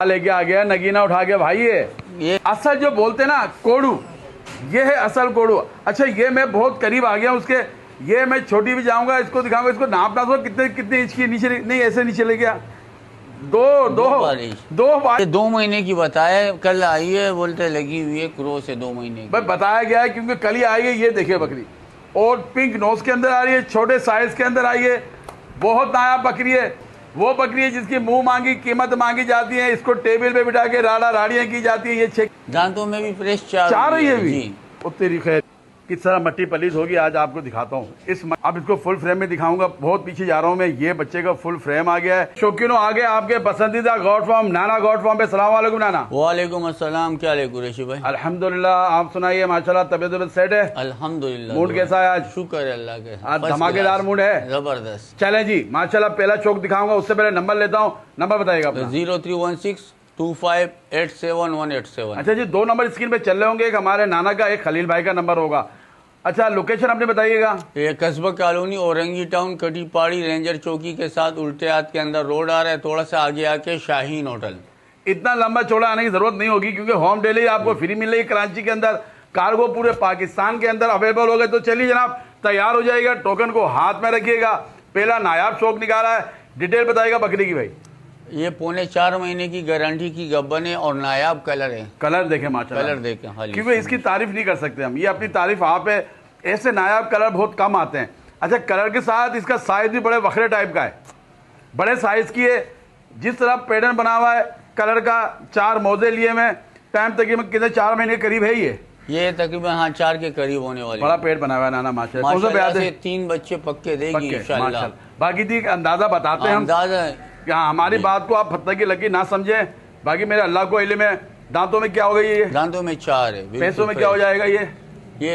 लेके आ गया नगीना उठा के भाई। ये असल जो बोलते ना कोड़ू, ये है असल कोड़ू। अच्छा ये मैं बहुत करीब आ गया उसके, ये मैं छोटी भी जाऊंगा, इसको दिखाऊंगा, इसको नापना तो कितने कितने इंच की नीचे, नहीं ऐसे नीचे ले गया। दो महीने की बताया, कल आई है बोलते लगी हुई है क्रो से 2 महीने की। बताया गया है क्योंकि कल ही आई है। ये देखिए बकरी, और पिंक नोज के अंदर आ रही है, छोटे साइज के अंदर आई है, बहुत नायाब बकरी है। वो बकरी है जिसकी मुंह मांगी कीमत मांगी जाती है, इसको टेबल पे बिठा के राड़ा राड़ियां की जाती है। ये छह दांतों में भी फ्रेश चार रही है भी। तेरी खैर किस तरह मट्टी पलीस होगी आज आपको दिखाता हूँ। अब इसको फुल फ्रेम में दिखाऊंगा। बहुत पीछे जा रहा हूँ मैं। ये बच्चे का फुल फ्रेम आ गया है। शौकीनों आ गए आपके पसंदीदा गॉड फार्म, नाना गॉड फार्म पे। सलाम वालेकुम नाना। वालेकुम अस्सलाम। क्या ले कुरैशी भाई? अल्हम्दुलिल्लाह, आप सुनाइए। माशाल्लाह तबीयत सेट है? अल्हम्दुलिल्लाह। मूड कैसा है आज? शुक्र है अल्लाह के, आज धमाकेदार मूड है, जबरदस्त। चले जी माशाल्लाह। पहला चौक दिखाऊंगा, उससे पहले नंबर लेता हूँ। नंबर बताइएगा। 031625878187। अच्छा जी, 2 नंबर स्क्रीन पे चल रहे होंगे, एक हमारे नाना का, एक खलील भाई का नंबर होगा। अच्छा लोकेशन अपने बताइएगा। ये कस्बा कॉलोनी, औरंगी टाउन, कटी पहाड़ी, रेंजर चौकी के साथ उल्टे हाथ के अंदर रोड आ रहा है। थोड़ा सा आगे आके शाहीन होटल। इतना लंबा चौड़ा आने की जरूरत नहीं होगी क्योंकि होम डिलीवरी आपको फ्री मिल रही है कराची के अंदर। कार्गो पूरे पाकिस्तान के अंदर अवेलेबल हो गए। तो चलिए जनाब, तैयार हो जाएगा। टोकन को हाथ में रखिएगा। पहला नायाब शौक निकाला है। डिटेल बताइएगा बकरी की भाई। ये 4.25 महीने की गारंटी की गब्बन है और नायाब कलर है। कलर देखें माशाल्लाह, कलर देखें क्योंकि इसकी तारीफ नहीं कर सकते हम, ये अपनी तारीफ आप है। ऐसे नायाब कलर बहुत कम आते हैं। अच्छा कलर के साथ इसका साइज भी बड़े वखरे टाइप का है, बड़े साइज की है। जिस तरह पैटर्न बना हुआ है कलर का, 4 मोजे लिए मैं। टाइम तकरीबन कितने 4 महीने के करीब है ये तकरीबन हाँ 4 के करीब होने वाले। बड़ा पेट बना हुआ है नाना माशाल्लाह। 3 बच्चे पक्के देगी इंशाल्लाह। बाकी थी अंदाजा बताते हैं हम। हाँ, हमारी बात को आप फत्ता की लगी ना समझे। बाकी मेरे अल्लाह को इल्म है। दांतों में क्या होगा ये? दांतों में 4 है। पैसों में क्या हो जाएगा ये?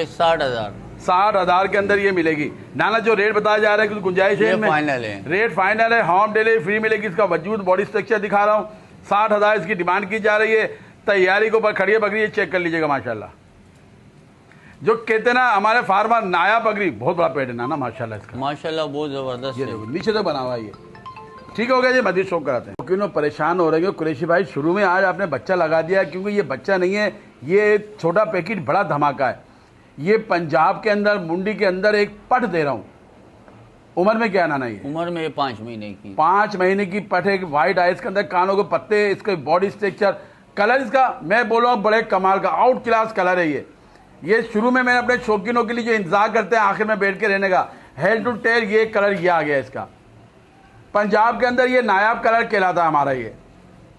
60,000 के अंदर ये मिलेगी। नाना जो रेट बताया जा रहा है कुछ गुंजाइश है इनमें? फाइनल है, रेट फाइनल है। होम डिलीवरी फ्री मिलेगी। इसका वजूद बॉडी स्ट्रक्चर दिखा रहा हूँ। 60,000 इसकी डिमांड की जा रही है। तैयारी के ऊपर खड़ी है बकरी, ये चेक कर लीजिएगा माशाल्लाह। जो कहते ना हमारे फार्मर, नाया बकरी, बहुत बड़ा पेट है नाना माशाल्लाह इसका। माशाल्लाह बहुत जबरदस्त है। नीचे तक बना हुआ है ये। ठीक हो गया जी, मजीद शौक कराते हैं। क्यों परेशान हो रहे हो कुरैशी भाई? शुरू में आज आपने बच्चा लगा दिया, क्योंकि ये बच्चा नहीं है, ये छोटा पैकेट बड़ा धमाका है। ये पंजाब के अंदर मुंडी के अंदर एक पट दे रहा हूँ। उम्र में क्या नाना? ये उम्र में 5 महीने की। 5 महीने की पट है। व्हाइट आइज के अंदर, कानों के पत्ते, इसके बॉडी स्ट्रक्चर, कलर इसका मैं बोल रहा हूँ बड़े कमाल का, आउट क्लास कलर है ये शुरू में मैंने अपने शौकीनों के लिए जो इंतजार करते हैं आखिर में बैठ के रहने का, हेड टू टेल ये कलर ये आ गया इसका। पंजाब के अंदर ये नायाब कलर कहलाता है हमारा। ये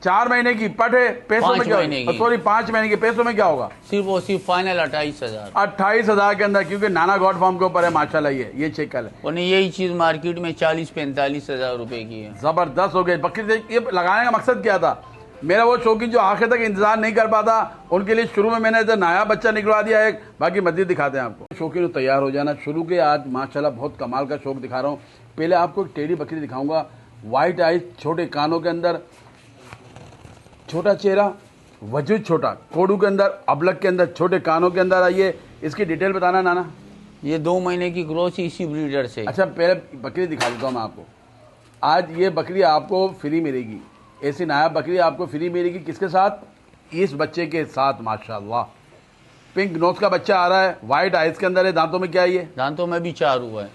4 महीने की पट है। पैसों में क्या होगा? सॉरी 5 महीने के। पैसों में क्या होगा? सिर्फ और सिर्फ फाइनल 28,000। 28,000 के अंदर, क्योंकि नाना गॉड फार्म के ऊपर है माशाल्लाह। ये चेक कर ले। यही चीज मार्केट में 40-45,000 रुपए की है। जबरदस्त हो गई बकरी। ये लगाने का मकसद क्या था मेरा? वो शौकीन जो आखिर तक इंतजार नहीं कर पाता, उनके लिए शुरू में मैंने इधर नया बच्चा निकलवा दिया है। बाकी मजीद दिखाते हैं आपको। शौकीन तैयार हो जाना शुरू के। आज माशाल्लाह बहुत कमाल का शौक दिखा रहा हूँ। पहले आपको एक टेढ़ी बकरी दिखाऊंगा। व्हाइट आइज, छोटे कानों के अंदर, छोटा चेहरा, वजूद छोटा, कोडू के अंदर, अबलक के अंदर, छोटे कानों के अंदर। आइए इसकी डिटेल बताना नाना। ये 2 महीने की ग्रोथ इसी ब्रीडर से। अच्छा पहले बकरी दिखा देता हूँ मैं आपको। आज ये बकरी आपको फ्री मिलेगी। ऐसी नायाब बकरी आपको फ्री मिलेगी। किसके साथ? इस बच्चे के साथ माशाल्लाह। पिंक नोज का बच्चा आ रहा है, व्हाइट आइज के अंदर है। दांतों में क्या है ये? दांतों में भी 4 हुआ है।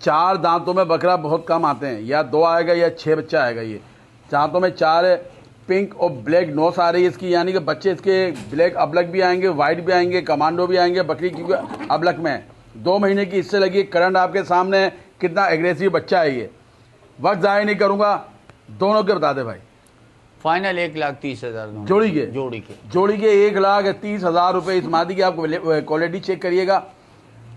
4 दांतों में बकरा बहुत कम आते हैं, या 2 आएगा या 6 बच्चा आएगा। ये दांतों में 4 है। पिंक और ब्लैक नोस आ रही है इसकी, यानी कि बच्चे इसके ब्लैक अबलक भी आएंगे, व्हाइट भी आएंगे, कमांडो भी आएंगे। बकरी क्योंकि अबलक में 2 महीने की इससे लगी। करंट आपके सामने है, कितना एग्रेसिव बच्चा है ये। वक्त ज़ाया नहीं करूंगा, दोनों के बता दे भाई। फाइनल 1,30,000 जोड़ी के 1,30,000 रुपए इस मादी की। आप क्वालिटी चेक करिएगा।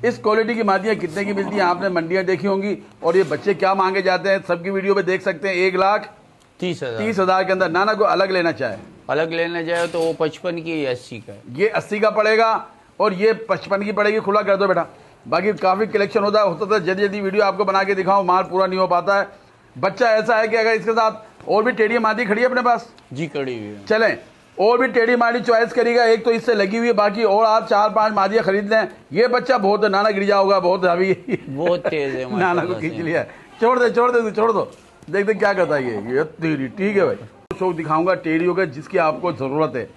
इस क्वालिटी की मादियाँ कितने की मिलती हैं आपने मंडियाँ देखी होंगी, और ये बच्चे क्या मांगे जाते हैं सबकी वीडियो में देख सकते हैं। 1,30,000 के अंदर। नाना को अलग लेना चाहे, अलग लेना चाहे तो वो 55 की, 80 का। ये 80 का पड़ेगा और ये 55 की पड़ेगी। खुला कर दो बेटा। बाकी काफ़ी कलेक्शन होता है जल्दी जल्दी वीडियो आपको बना के दिखाऊं, माल पूरा नहीं हो पाता है। बच्चा ऐसा है कि अगर इसके साथ और भी टेढ़ी मादी खड़ी है अपने पास जी, खड़ी हुई है, चलें और भी टेढ़ी मादी चॉइस करेगा। एक तो इससे लगी हुई है, बाकी और आप 4-5 मादियाँ खरीद लें। ये बच्चा बहुत नाना गिर जाओगा, बहुत अभी बहुत तेज है। नाना को खींच लिया। छोड़ दे। देख क्या करता है ये तेरी। ठीक है भाई। शौक दिखाऊंगा टेढ़ियों के जिसकी आपको ज़रूरत है।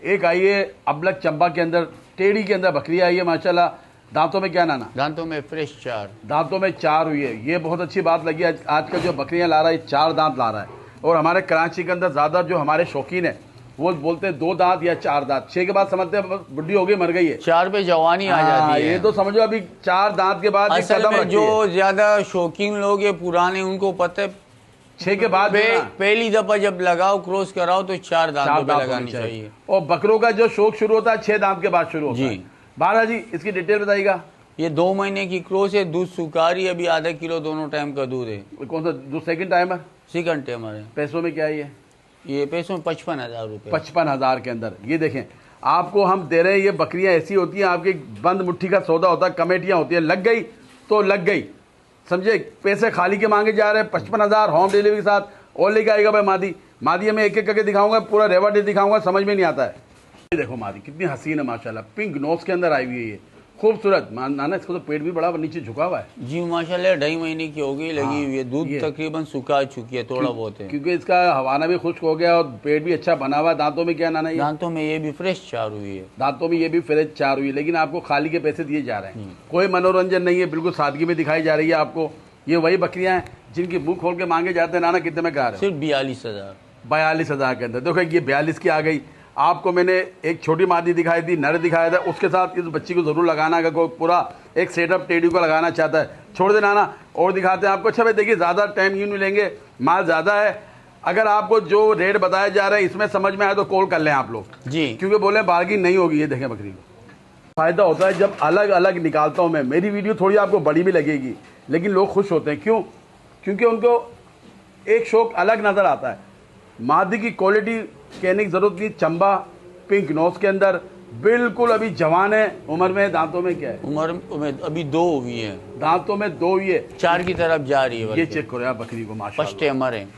एक आई है अबलग चंबा के अंदर, टेढ़ी के अंदर बकरी आई है माशाल्लाह। दांतों में क्या नाना? दांतों में फ्रेश 4। दांतों में 4 हुई है। ये बहुत अच्छी बात लगी। आज का जो बकरियां ला रहा है 4 दांत ला रहा है। और हमारे कराची के अंदर ज़्यादा जो हमारे शौकीन है वो बोलते हैं 2 दांत या 4 दांत। 6 के बाद समझते हैं बुढ़ी हो गई, मर गई है। 4 पे जवानी आ जाती है। ये तो समझो अभी 4 दांत के बाद असल में जो ज्यादा शौकीन लोग हैं पुराने, उनको पता है 6 के बाद पहली दफा जब लगाओ क्रॉस कराओ तो 4 दांतों पे लगानी चाहिए। और बकरों का जो शौक शुरू होता है 6 दांत के बाद शुरू होता है। बारह जी इसकी डिटेल बताइएगा। ये 2 महीने की क्रॉस है, दूध सुकारी, अभी आधा किलो दोनों टाइम का दूध है। कौन सा दूध? Second timer? सेकंड टाइमर है। पैसों में क्या है ये पैसों में 55,000 रुपए। 55,000 के अंदर। ये देखें आपको हम दे रहे हैं। ये बकरियां ऐसी होती हैं, आपकी बंद मुट्ठी का सौदा होता है, कमेटियां होती है, लग गई तो लग गई, समझे। पैसे खाली के मांगे जा रहे हैं। 55,000 होम डिलीवरी के साथ। और लेके आएगा भाई मादी में एक एक करके दिखाऊंगा, पूरा रेवा डे दिखाऊंगा, समझ में नहीं आता है। ये देखो मादी कितनी हसीन है माशाल्लाह, पिंक नोज के अंदर आई हुई है, ये खूबसूरत। नाना इसको तो पेट भी बड़ा नीचे झुका हुआ है जी माशाल्लाह। 2.5 महीने की हो गई, लगी हुई है। दूध तकरीबन सुखा चुकी है, थोड़ा बहुत है, क्योंकि इसका हवाना भी खुश्क हो गया और पेट भी अच्छा बना हुआ है। दांतों में क्या नाना? दांतों में ये भी फ्रेश 4 हुई है। दांतों में ये भी फ्रेश 4 हुई है। लेकिन आपको खाली के पैसे दिए जा रहे हैं, कोई मनोरंजन नहीं है, बिल्कुल सादगी में दिखाई जा रही है आपको। ये वही बकरियां हैं जिनकी मुंह खोल के मांगे जाते हैं। नाना कितने में कहा रहे? सिर्फ 42,000। 42,000 के अंदर। देखो ये 42 की आ गई। आपको मैंने एक छोटी मादी दिखाई थी, नर दिखाया था, उसके साथ इस बच्ची को जरूर लगाना। अगर कोई पूरा एक सेटअप टेडी को लगाना चाहता है छोड़ देना ना, और दिखाते हैं आपको। अच्छा भाई देखिए ज़्यादा टाइम यूँ नहीं लेंगे, माल ज़्यादा है। अगर आपको जो रेट बताए जा रहे हैं इसमें समझ में आए तो कॉल कर लें आप लोग जी, क्योंकि बोले बार्गिंग नहीं होगी। ये देखें बकरी को फ़ायदा होता है जब अलग अलग निकालता हूँ मैं। मेरी वीडियो थोड़ी आपको बड़ी भी लगेगी लेकिन लोग खुश होते हैं। क्यों? क्योंकि उनको एक शौक अलग नज़र आता है। मादी की क्वालिटी कहने की ज़रूरत नहीं। चंबा पिंक नोज के अंदर, बिल्कुल अभी जवान है उम्र में। दांतों में क्या है? उम्र में अभी 2 हुई है। दांतों में 2 हुई है, 4 की तरफ जा रही है। ये चेक करो यार बकरी को माशाल्लाह। फर्स्ट टाइमर है।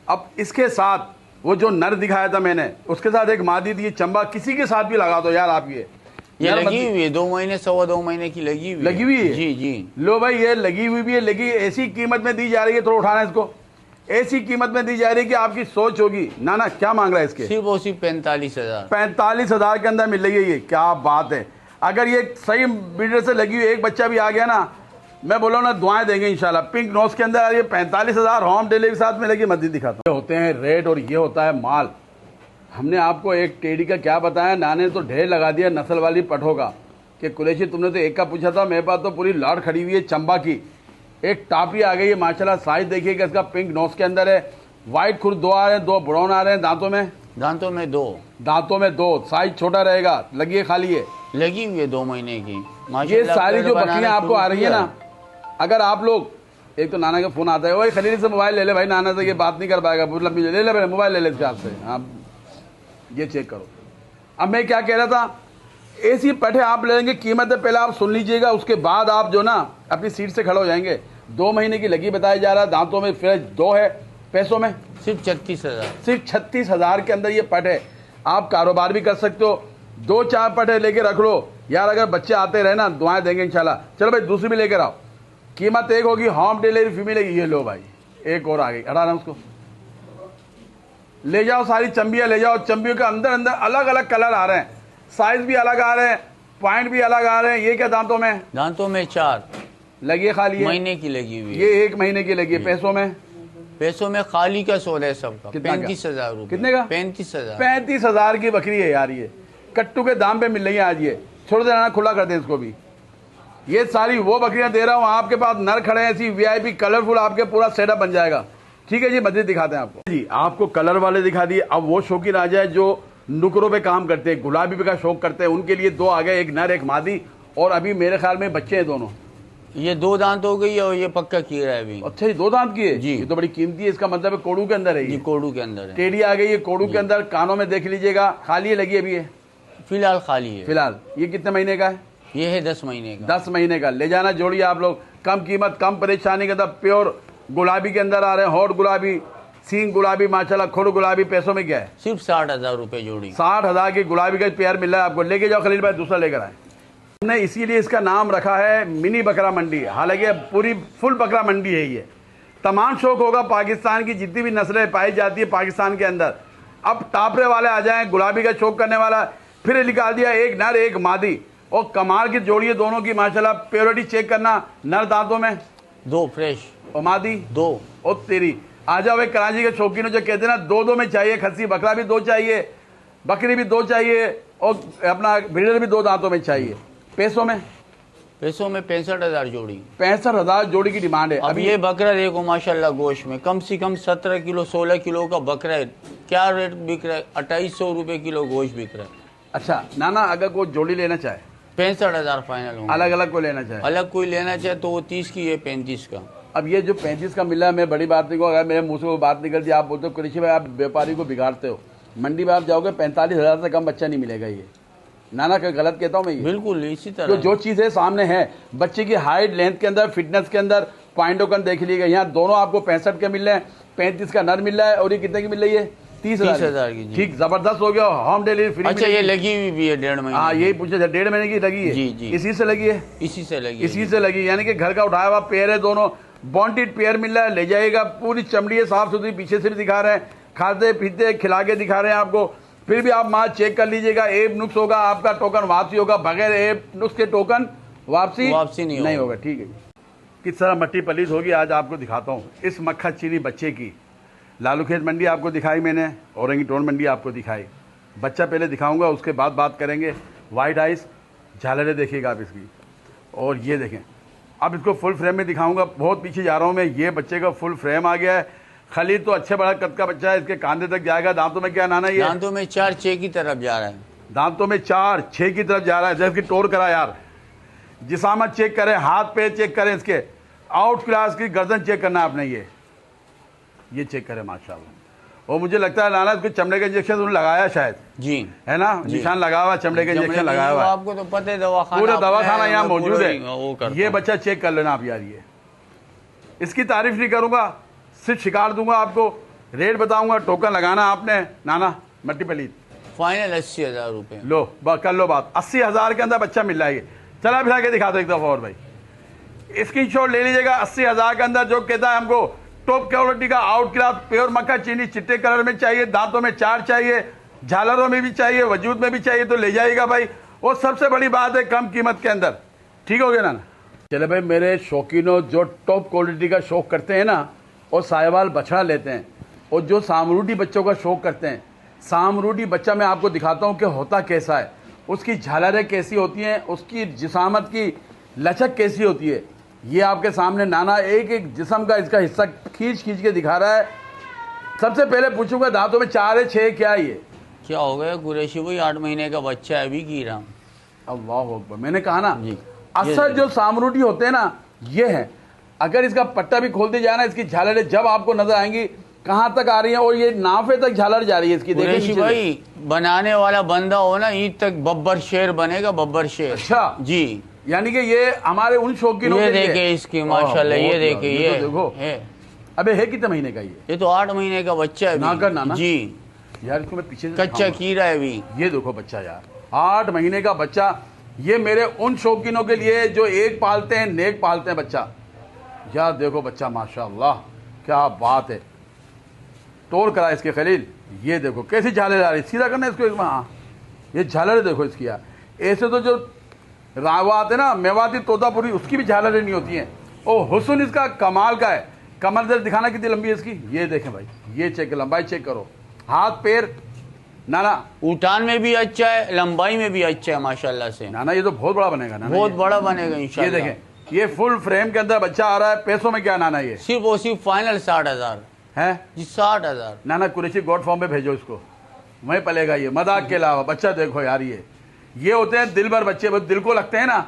अब इसके साथ वो जो नर दिखाया था मैंने, उसके साथ एक मादी थी चंबा। किसी के साथ भी लगा दो यार आप। ये लगी हुई है 2 महीने, 2.25 महीने की लगी हुई है। जी जी। लो भाई ये लगी हुई भी है, लेकिन ऐसी कीमत में दी जा रही है। थोड़ा उठाना इसको। ऐसी कीमत में दी जा रही है कि आपकी सोच होगी। नाना क्या मांग रहा है इसके? सिर्फ और सिर्फ 45,000। 45,000 के अंदर मिल रही है। ये क्या बात है। अगर ये सही ब्रीडर से लगी हुई एक बच्चा भी आ गया ना, मैं बोला ना दुआएं देंगे इंशाल्लाह। पिंक नोज के अंदर ये 45,000 होम डिलीवरी के साथ मिलेगी। मस्जिद दिखाता हूं। होते हैं रेट और ये होता है माल। हमने आपको एक टेडी का क्या बताया, नाने तो ढेर लगा दिया नस्ल वाली पठों का कि कुरैशी तुमने तो एक का पूछा था, मेरे पास तो पूरी लाट खड़ी हुई है चंबा की। एक टापी आ गई है माशाल्लाह। साइज देखिएगा इसका, पिंक नोज के अंदर है। वाइट खुर 2 आ रहे हैं, 2 ब्राउन आ रहे हैं। दांतों में 2 साइज छोटा रहेगा। लगी है खाली है, लगी हुई है 2 महीने की। ये सारी जो बकरियां आपको आ रही है ना, अगर आप लोग, एक तो नाना का फोन आता है, वही खलील से मोबाइल ले ले भाई, नाना से ये बात नहीं कर पाएगा, ले ले भाई मोबाइल ले ले इसके हाथ से। आप ये चेक करो। अब मैं क्या कह रहा था, ऐसी पठे आप ले लेंगे, कीमत है पहले आप सुन लीजिएगा, उसके बाद आप जो ना अपनी सीट से खड़े हो जाएंगे। 2 महीने की लगी बताया जा रहा है। दांतों में फ्रेश 2 है। पैसों में सिर्फ 36,000। सिर्फ 36,000 के अंदर ये पट है। आप कारोबार भी कर सकते हो। 2-4 पटे लेके रख लो यार। अगर बच्चे आते रहे ना, दुआएं देंगे इंशाल्लाह। चलो भाई दूसरी भी लेकर आओ। कीमत एक होगी, होम डिलीवरी फ्री मिलेगी। ये लो भाई एक और आ गई, हटा रहा उसको। ले जाओ सारी चंबियां ले जाओ। चंबियों के अंदर अंदर अलग अलग कलर आ रहे हैं, साइज भी अलग आ रहे हैं, पॉइंट भी अलग आ रहे हैं। ये क्या दांतों में 4 लगी है, खाली है। महीने की लगी हुई है। ये 1 महीने की लगी है। पैसों में खाली का सौदा है सबका। 35,000 रुपये। कितने का? 35,000। 35,000 की बकरी है यार। ये कट्टू के दाम पे मिल रही है आज। ये छोड़ देना, खुला कर दे इसको भी। ये सारी वो बकरियां दे रहा हूँ आपके पास। नर खड़े हैं ऐसी वीआईपी कलरफुल, आपके पूरा सेटअप बन जाएगा। ठीक है जी, मस्जिद दिखाते हैं आपको जी। आपको कलर वाले दिखा दिए। अब वो शौकीन आ जाए जो नुकरों पे काम करते हैं, गुलाबी पे का शौक करते हैं, उनके लिए 2 आ गए, एक नर एक मादी। और अभी मेरे ख्याल में बच्चे हैं दोनों। ये 2 दांत हो गई और ये पक्का कीड़ा है अभी। अच्छा ये 2 दांत की है जी। ये तो बड़ी कीमती है। इसका मतलब है कोड़ू के अंदर है ये। कोड़ू के अंदर है। टेढ़ी आ गई है कोड़ू के अंदर। कानों में देख लीजिएगा, खाली है लगी अभी है? फिलहाल खाली है। फिलहाल ये कितने महीने का है? ये है 10 महीने का। 10 महीने का। ले जाना जोड़िए आप लोग। कम कीमत, कम परेशानी का। प्योर गुलाबी के अंदर आ रहे हैं, हॉट गुलाबी, सींग गुलाबी माशाल्लाह, खुर गुलाबी। पैसों में क्या है? सिर्फ 60,000 रुपए जोड़ी। 60,000 की गुलाबी का पेयर मिल रहा है आपको। लेके जाओ खलील भाई, दूसरा लेकर आए। हमने इसीलिए इसका नाम रखा है मिनी बकरा मंडी। हालांकि पूरी फुल बकरा मंडी है ये। तमाम शौक होगा पाकिस्तान की जितनी भी नस्लें पाई जाती है पाकिस्तान के अंदर, अब टापरे वाले आ जाएं, गुलाबी का शौक करने वाला, फिर निकाल दिया एक नर एक मादी, और कमाल की जोड़ी है दोनों की माशाल्लाह। प्योरिटी चेक करना, नर दांतों में 2 फ्रेश और मादी 2। और तेरी आ जाओ भाई कराची के शौकीनों जो कहते हैं ना 2-2 में चाहिए, खस्सी बकरा भी 2 चाहिए, बकरी भी 2 चाहिए, और अपना ब्रीडर भी 2 दांतों में चाहिए। पैसों में 65,000 जोड़ी। 65,000 जोड़ी की डिमांड है। अब ये बकरा देखो माशाल्लाह, गोश्त में कम से कम 17 किलो 16 किलो का बकरा है। क्या रेट बिक रहा है? 2800 रुपये किलो गोश्त बिक रहा है। अच्छा नाना, अगर कोई जोड़ी लेना चाहे 65,000 फाइनल होगा। अलग अलग कोई लेना चाहे, अलग कोई लेना चाहे तो वो 30 की, ये 35 का। अब ये जो 35 का मिल रहा है, मैं बड़ी बात नहीं कहूँ, अगर मेरे मुंह से वो बात निकलती है, आप बोलते हो कृषि भाई आप व्यापारी को बिगाड़ते हो, मंडी में आप जाओगे 45,000 से कम बच्चा नहीं मिलेगा। ये नाना का गलत कहता हूँ मैं? ये बिल्कुल इसी तरह जो चीज़ है सामने है, बच्चे की हाइट लेंथ के अंदर, फिटनेस के अंदर, पॉइंटों का देख लीजिएगा। यहाँ दोनों आपको 65 के मिल रहे हैं, 35 का नर मिल रहा है, और ये कितने की मिल रही है? 30,000 की। ठीक, जबरदस्त हो गया, होम डिलीवरी फ्री। अच्छा ये लगी हुई भी है 1.5 महीने? हाँ यही पूछा था, 1.5 महीने की लगी है। जी जी, इसी से लगी है, इसी से लगी, इसी से लगी, यानी कि घर का उठाया हुआ पेयर है, दोनों बॉन्टेड पेयर मिल रहा है, ले जाइएगा। पूरी चमड़ी है साफ सुथरी, पीछे से भी दिखा रहे हैं, खाते पीते खिला के दिखा रहे हैं आपको। फिर भी आप माल चेक कर लीजिएगा, एब नुक्स होगा आपका, टोकन वापसी होगा, बगैर एब नुक्स के टोकन वापसी नहीं होगा। ठीक है, किस तरह मट्टी पलीत होगी आज आपको दिखाता हूँ। इस मक्खा चीनी बच्चे की लालू खेत मंडी आपको दिखाई मैंने, औरंगी टोन मंडी आपको दिखाई, बच्चा पहले दिखाऊंगा, उसके बाद बात करेंगे। वाइट आइस झालरें देखिएगा आप इसकी, और ये देखें। अब इसको फुल फ्रेम में दिखाऊंगा, बहुत पीछे जा रहा हूँ मैं। ये बच्चे का फुल फ्रेम आ गया है, खली तो अच्छे बड़ा कद का बच्चा है, इसके कांधे तक जाएगा। दांतों में क्या नाना? ये दांतों में 4-6 की तरफ जा रहा है। दांतों में 4-6 की तरफ जा रहा है। जैसे कि टोर करा यार, जिसामत चेक करें, हाथ पैर चेक करें, इसके आउट क्लास की गर्दन चेक करना है आपने। ये चेक करें माशाल्लाह। और मुझे लगता है नाना इसको चमड़े का इंजेक्शन उन्होंने लगाया शायद, जी है ना? निशान लगा हुआ, चमड़े का इंजेक्शन लगाया हुआ। आपको तो पता है, दवाखाना पूरा दवाखाना यहाँ मौजूद है। वो ये बच्चा चेक कर लेना आप यार। ये इसकी तारीफ नहीं करूंगा, सिर्फ शिकार दूंगा आपको, रेट बताऊंगा, टोकन लगाना आपने। नाना मट्टी पलीत फाइनल 80,000 रुपये। लो कर लो बात, 80,000 के अंदर बच्चा मिल रहा है। चला फिर के दिखा दो एक दफा और भाई, इसकी शॉट ले लीजिएगा। 80,000 के अंदर जो कहता है हमको टॉप क्वालिटी का आउट क्लास प्योर मक्खा चीनी, चिट्टे कलर में चाहिए, दांतों में 4 चाहिए, झालरों में भी चाहिए, वजूद में भी चाहिए, तो ले जाइएगा भाई। और सबसे बड़ी बात है कम कीमत के अंदर। ठीक हो गया ना? चले भाई, मेरे शौकीनों जो टॉप क्वालिटी का शौक करते हैं ना, और साहिवाल बछड़ा लेते हैं, और जो सामरूडी बच्चों का शौक करते हैं, सामरूडी बच्चा मैं आपको दिखाता हूँ कि होता कैसा है, उसकी झालरें कैसी होती हैं, उसकी जिसामत की लचक कैसी होती है। ये आपके सामने नाना एक एक जिस्म का इसका हिस्सा खींच खींच के दिखा रहा है। सबसे पहले पूछूंगा, दांतों में 4 है 6 क्या है? ये क्या हो गया कुरैशी भाई? 8 महीने का बच्चा है, अभी गिरा। अल्लाह अकबर, मैंने कहा ना जी, असल जो सामरूडी होते हैं ना, ये है। अगर इसका पट्टा भी खोलते जाए ना, इसकी झालरें जब आपको नजर आएंगी कहां तक आ रही है, और ये नाफे तक झालर जा रही है इसकी। देखिए भाई, बनाने वाला बंदा हो ना, ईद तक बब्बर शेर बनेगा, बब्बर शेर। अच्छा जी, यानी कि ये हमारे उन शौकीनों के लिए। ये देखे इसकी माशाल्लाह, ये देखे, ये देखो। अबे है कितने महीने का? ये तो 8 महीने का बच्चा है ना कर नाना जी। यार इसको मैं पीछे से कच्चा कीड़ा है अभी। ये देखो बच्चा यार, 8 महीने का बच्चा। ये मेरे उन शौकीनों के लिए जो एक पालते हैं, नेक पालते हैं बच्चा। यार देखो बच्चा माशाल्लाह, क्या बात है। तोड़ करा इसके खलील, ये देखो कैसी झालर आ रही। सीधा करना इसको एक। हाँ, ये झालर देखो इसकी यार। ऐसे तो जो रावा आते ना, मेवाती तोतापुरी, उसकी भी झालरें नहीं होती हैं। ओ हुस्न इसका कमाल का है। कमर दर दिखाना कितनी लंबी है इसकी, ये देखें भाई, ये चेक लंबाई चेक करो, हाथ पैर। नाना उठान में भी अच्छा है, लंबाई में भी अच्छा है माशाल्लाह से। नाना ये तो बहुत बड़ा बनेगा नाना, बहुत बड़ा बनेगा इंशाल्लाह। ये देखें, ये फुल फ्रेम के अंदर बच्चा आ रहा है। पैसों में क्या नाना? ये सिर्फ और सिर्फ फाइनल 60,000 है जी, 60,000। नाना कुरैशी गॉड फॉर्म में भेजो इसको, वहीं पलेगा ये, मजाक के अलावा। बच्चा देखो यार, ये होते हैं दिल भर बच्चे, दिल को लगते हैं ना।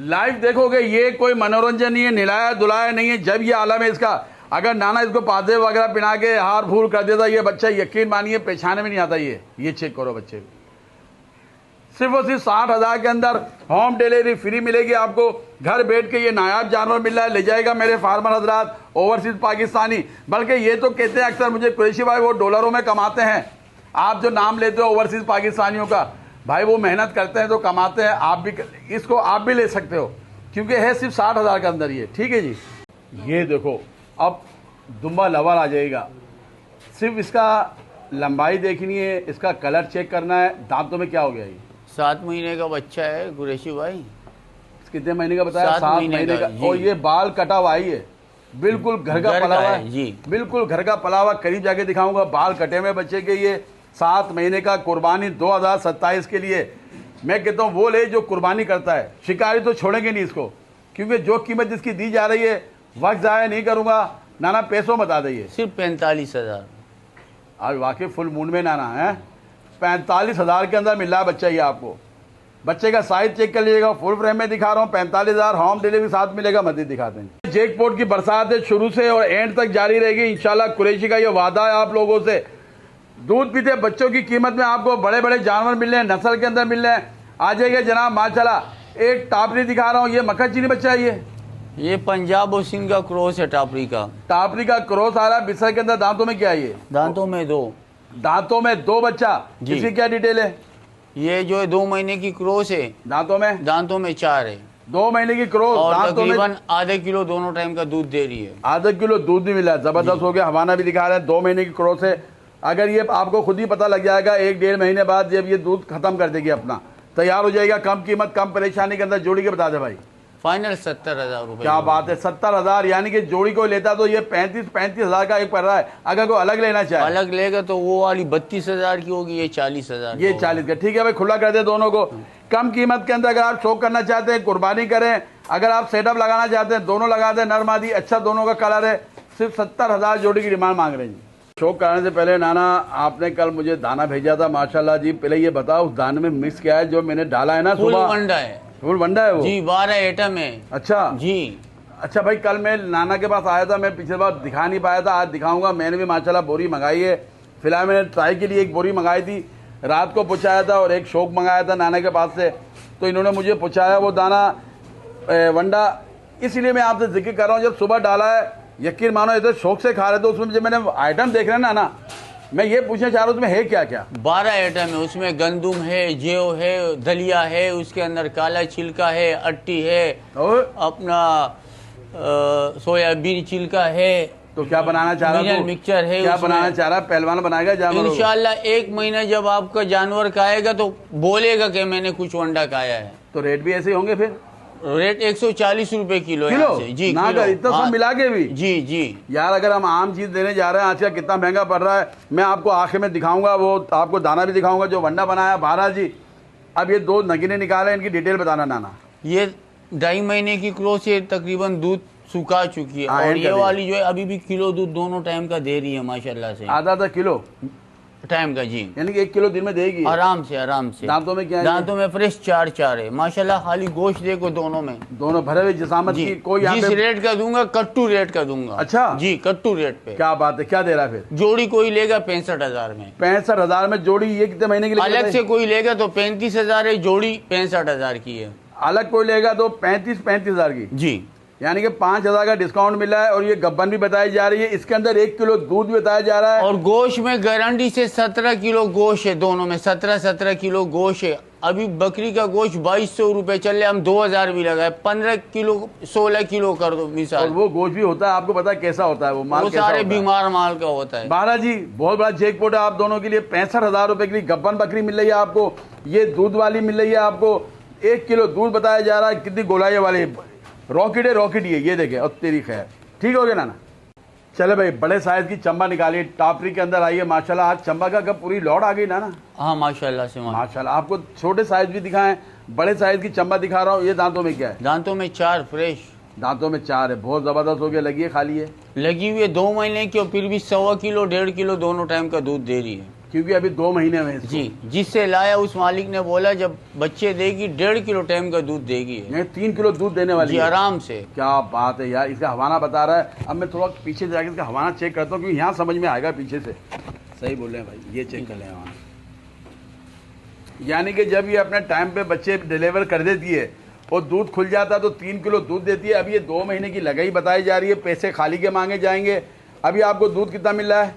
लाइव देखोगे, ये कोई मनोरंजन नहीं है, निलाया दुलाया नहीं है। जब ये आलम है इसका, अगर नाना इसको पादे वगैरह पिना के हार फूल कर देता ये बच्चा, यकीन मानिए पहचाने में नहीं आता। ये चेक करो बच्चे, सिर्फ और सिर्फ 60,000 के अंदर होम डिलीवरी फ्री मिलेगी आपको। घर बैठ के ये नायाब जानवर मिल रहा है, ले जाएगा मेरे फार्मर हजरात, ओवरसीज पाकिस्तानी। बल्कि ये तो कहते हैं अक्सर मुझे कुरैशी भाई, वो डॉलरों में कमाते हैं। आप जो नाम लेते हो ओवरसीज पाकिस्तानियों का, भाई वो मेहनत करते हैं तो कमाते हैं। आप भी इसको आप भी ले सकते हो, क्योंकि है सिर्फ 60,000 के अंदर ये। ठीक है जी, ये देखो अब दुम्बा लवर आ जाएगा। सिर्फ इसका लंबाई देखनी है, इसका कलर चेक करना है। दांतों में क्या हो गया ये? 7 महीने का बच्चा है कुरैशी भाई। कितने महीने का बताया? 7 7 महीने महीने का, का। जी। और ये बाल कटा हुआ है, ये बिल्कुल घर का पला हुआ है जी। बिल्कुल घर का पला हुआ। करीब जाके दिखाऊंगा, बाल कटे हुए बच्चे के। ये 7 महीने का, कुर्बानी 2027 के लिए। मैं कहता हूँ वो ले जो कुर्बानी करता है। शिकारी तो छोड़ेंगे नहीं इसको, क्योंकि जो कीमत जिसकी दी जा रही है, वक्त ज़ाया नहीं करूंगा। नाना पैसों बता दीजिए। सिर्फ 45,000। आज वाकई फुल मूड में नाना है। 45,000 के अंदर मिल रहा है बच्चा ये आपको। बच्चे का साइज चेक कर लीजिएगा, फुल फ्रेम में दिखा रहा हूँ। 45,000 होम डिलीवरी साथ मिलेगा। मजीद दिखाते हैं। जैकपॉट की बरसात है, शुरू से और एंड तक जारी रहेगी इंशाल्लाह। कुरैशी का ये वादा है आप लोगों से। दूध पीते बच्चों की कीमत में आपको बड़े बड़े जानवर मिल रहे हैं, नस्ल के अंदर मिल रहे हैं। आ जाइए जनाब माशाल्लाह। एक टापरी दिखा रहा हूँ, ये मक्खन चीनी बच्चा है। ये पंजाब और सिंध का क्रॉस है, टापरी का। टापरी का क्रॉस आ रहा है। बिस्तर के अंदर दांतों में क्या है ये? दांतों में 2। दांतों में 2 बच्चा। जी। इसकी क्या डिटेल है? ये जो है 2 महीने की क्रॉस है। दांतों में 4 है। 2 महीने की क्रॉस। और दांतों में तकरीबन आधे किलो दोनों टाइम का दूध दे रही है। आधा किलो दूध भी मिला है। जबरदस्त हो गया। हवाना भी दिखा रहे हैं। 2 महीने की क्रॉस है। अगर ये आपको खुद ही पता लग जाएगा 1-1.5 महीने बाद जब ये दूध खत्म कर देगी, अपना तैयार हो जाएगा। कम कीमत, कम परेशानी के अंदर। जोड़ी के बता दे भाई। फाइनल 70,000 रुपए। क्या बात है, 70,000। यानी कि जोड़ी को लेता तो ये 35,000 का एक पड़ रहा है। अगर कोई अलग लेना चाहे, अलग लेगा तो वो वाली 32,000 की होगी, ये 40,000। ये 40 का। ठीक है भाई, खुला कर दे दोनों को। कम कीमत के अंदर अगर आप शौक करना चाहते हैं, कुर्बानी करें। अगर आप सेटअप लगाना चाहते हैं, दोनों लगा दें। नर मादी अच्छा दोनों का कलर है। सिर्फ 70,000 जोड़ी की डिमांड मांग रहे हैं। शौक कराने से पहले नाना, आपने कल मुझे दाना भेजा था माशाल्लाह जी। पहले ये बताओ उस दाने में मिक्स क्या है जो मैंने डाला है ना? फुल सुबह वंडा है। फुल वंडा है वो जी, 12 आइटम है। अच्छा जी। अच्छा भाई, कल मैं नाना के पास आया था, मैं पिछले बार दिखा नहीं पाया था, आज दिखाऊंगा। मैंने भी माशाल्लाह बोरी मंगाई है। फिलहाल मैंने ट्राई के लिए एक बोरी मंगाई थी, रात को पहुँचाया था। और एक शौक मंगाया था नाना के पास से, तो इन्होंने मुझे पहुँचाया वो दाना वंडा। इसलिए मैं आपसे जिक्र कर रहा हूँ। जब सुबह डाला है, यकीन मानो इधर शौक से खा रहे थे। उसमें जब मैंने आइटम देख रहे हैं ना, मैं ये पूछना चाह रहा हूँ उसमें है क्या क्या? 12 आइटम है उसमें। गंदुम है, जेव है, दलिया है, उसके अंदर काला छिलका है, अट्टी है, और अपना सोयाबीन छिलका है। तो क्या बनाना चाह रहा मिनरल मिक्सचर है। क्या बनाना चाह रहा है? पहलवान बनाएगा जानवर? इंशाल्लाह 1 महीना जब आपका जानवर खाएगा तो बोलेगा कि मैंने कुछ वंडा खाया है। तो रेट भी ऐसे ही होंगे फिर? रेट 140 रुपए किलो है यहाँ से। जी ना किलो। कर इतना सब मिला के भी? जी जी यार, अगर हम आम चीज देने जा रहे हैं, आज का कितना महंगा पड़ रहा है। मैं आपको आखिर में दिखाऊंगा, वो आपको दाना भी दिखाऊंगा जो वंडा बनाया भारत जी। अब ये 2 नगीने निकाले, इनकी डिटेल बताना नाना। ये 2.5 महीने की क्रॉस है, तकरीबन दूध सुखा चुकी है। और ये वाली जो है अभी भी किलो दूध दोनों टाइम का दे रही है माशाल्लाह से। आधा किलो टाइम का। जी, यानी कि 1 किलो दिन में देगी आराम से आराम से। दांतों में क्या है? दांतों में फ्रेश 4 है माशाल्लाह। खाली गोश्त देखो दोनों में, दोनों भरे हुए जिसामत की। कोई यहाँ जिस पे रेट का दूंगा कट्टू रेट का दूंगा। अच्छा जी, कट्टू रेट पे। क्या बात है, क्या दे रहा है फिर? जोड़ी कोई लेगा 65,000 में। 65,000 में जोड़ी? ये कितने महीने के लिए? अलग से कोई लेगा तो 35,000 है, जोड़ी 65,000 की है। अलग कोई लेगा तो 35,000 की। जी, यानी कि 5,000 का डिस्काउंट मिला है। और ये गब्बन भी बताई जा रही है। इसके अंदर 1 किलो दूध भी बताया जा रहा है। और गोश्त में गारंटी से 17 किलो गोश्त है। दोनों में 17 किलो गोश्त है। अभी बकरी का गोश्त 2200 रुपए चल रहे, हम 2,000 भी लगाए। 15 किलो 16 किलो कर दो मिसाल। और वो गोश्त भी होता है, आपको पता है कैसा होता है वो माल? वो कैसा सारे होता है? बीमार माल का होता है। बाला जी, बहुत बड़ा जैकपॉट है आप दोनों के लिए। 65,000 रुपए के लिए गब्बन बकरी मिल रही है आपको। ये दूध वाली मिल रही है आपको। 1 किलो दूध बताया जा रहा है। कितनी गोलाई वाली रॉकेट है, रॉकेट ये देखे। और तेरी खैर, ठीक हो गया ना? चले भाई, बड़े साइज की चंबा निकालिए। टापरी के अंदर आइए माशाल्लाह। आज चंबा का कब पूरी लौट आ गई ना? हाँ माशाल्लाह से माशाल्लाह। आपको छोटे साइज भी दिखाएं, बड़े साइज की चंबा दिखा रहा हूँ। ये दांतों में क्या है? दांतों में 4 फ्रेश। दांतों में 4 है। बहुत जबरदस्त हो गया। लगी है खाली है? लगी हुई है 2 महीने की, और फिर भी 1.25 किलो 1.5 किलो दोनों टाइम का दूध दे रही है। क्योंकि अभी 2 महीने में इसको। जी, जिससे लाया उस मालिक ने बोला जब बच्चे देगी 1.5 किलो टाइम का दूध देगी। 3 किलो दूध देने वाली जी, है। आराम से। क्या बात है यार। इसका हवाना बता रहा है। अब मैं थोड़ा पीछे जाकर इसका हवाना चेक करता हूँ, क्योंकि यहाँ समझ में आएगा पीछे से। सही बोल रहे हैं भाई, ये चेक कर लें हवाना। यानी कि जब ये अपने टाइम पे बच्चे डिलीवर कर देती है और दूध खुल जाता है तो 3 किलो दूध देती है। अब ये 2 महीने की लगाई बताई जा रही है। पैसे खाली के मांगे जाएंगे। अभी आपको दूध कितना मिल रहा है?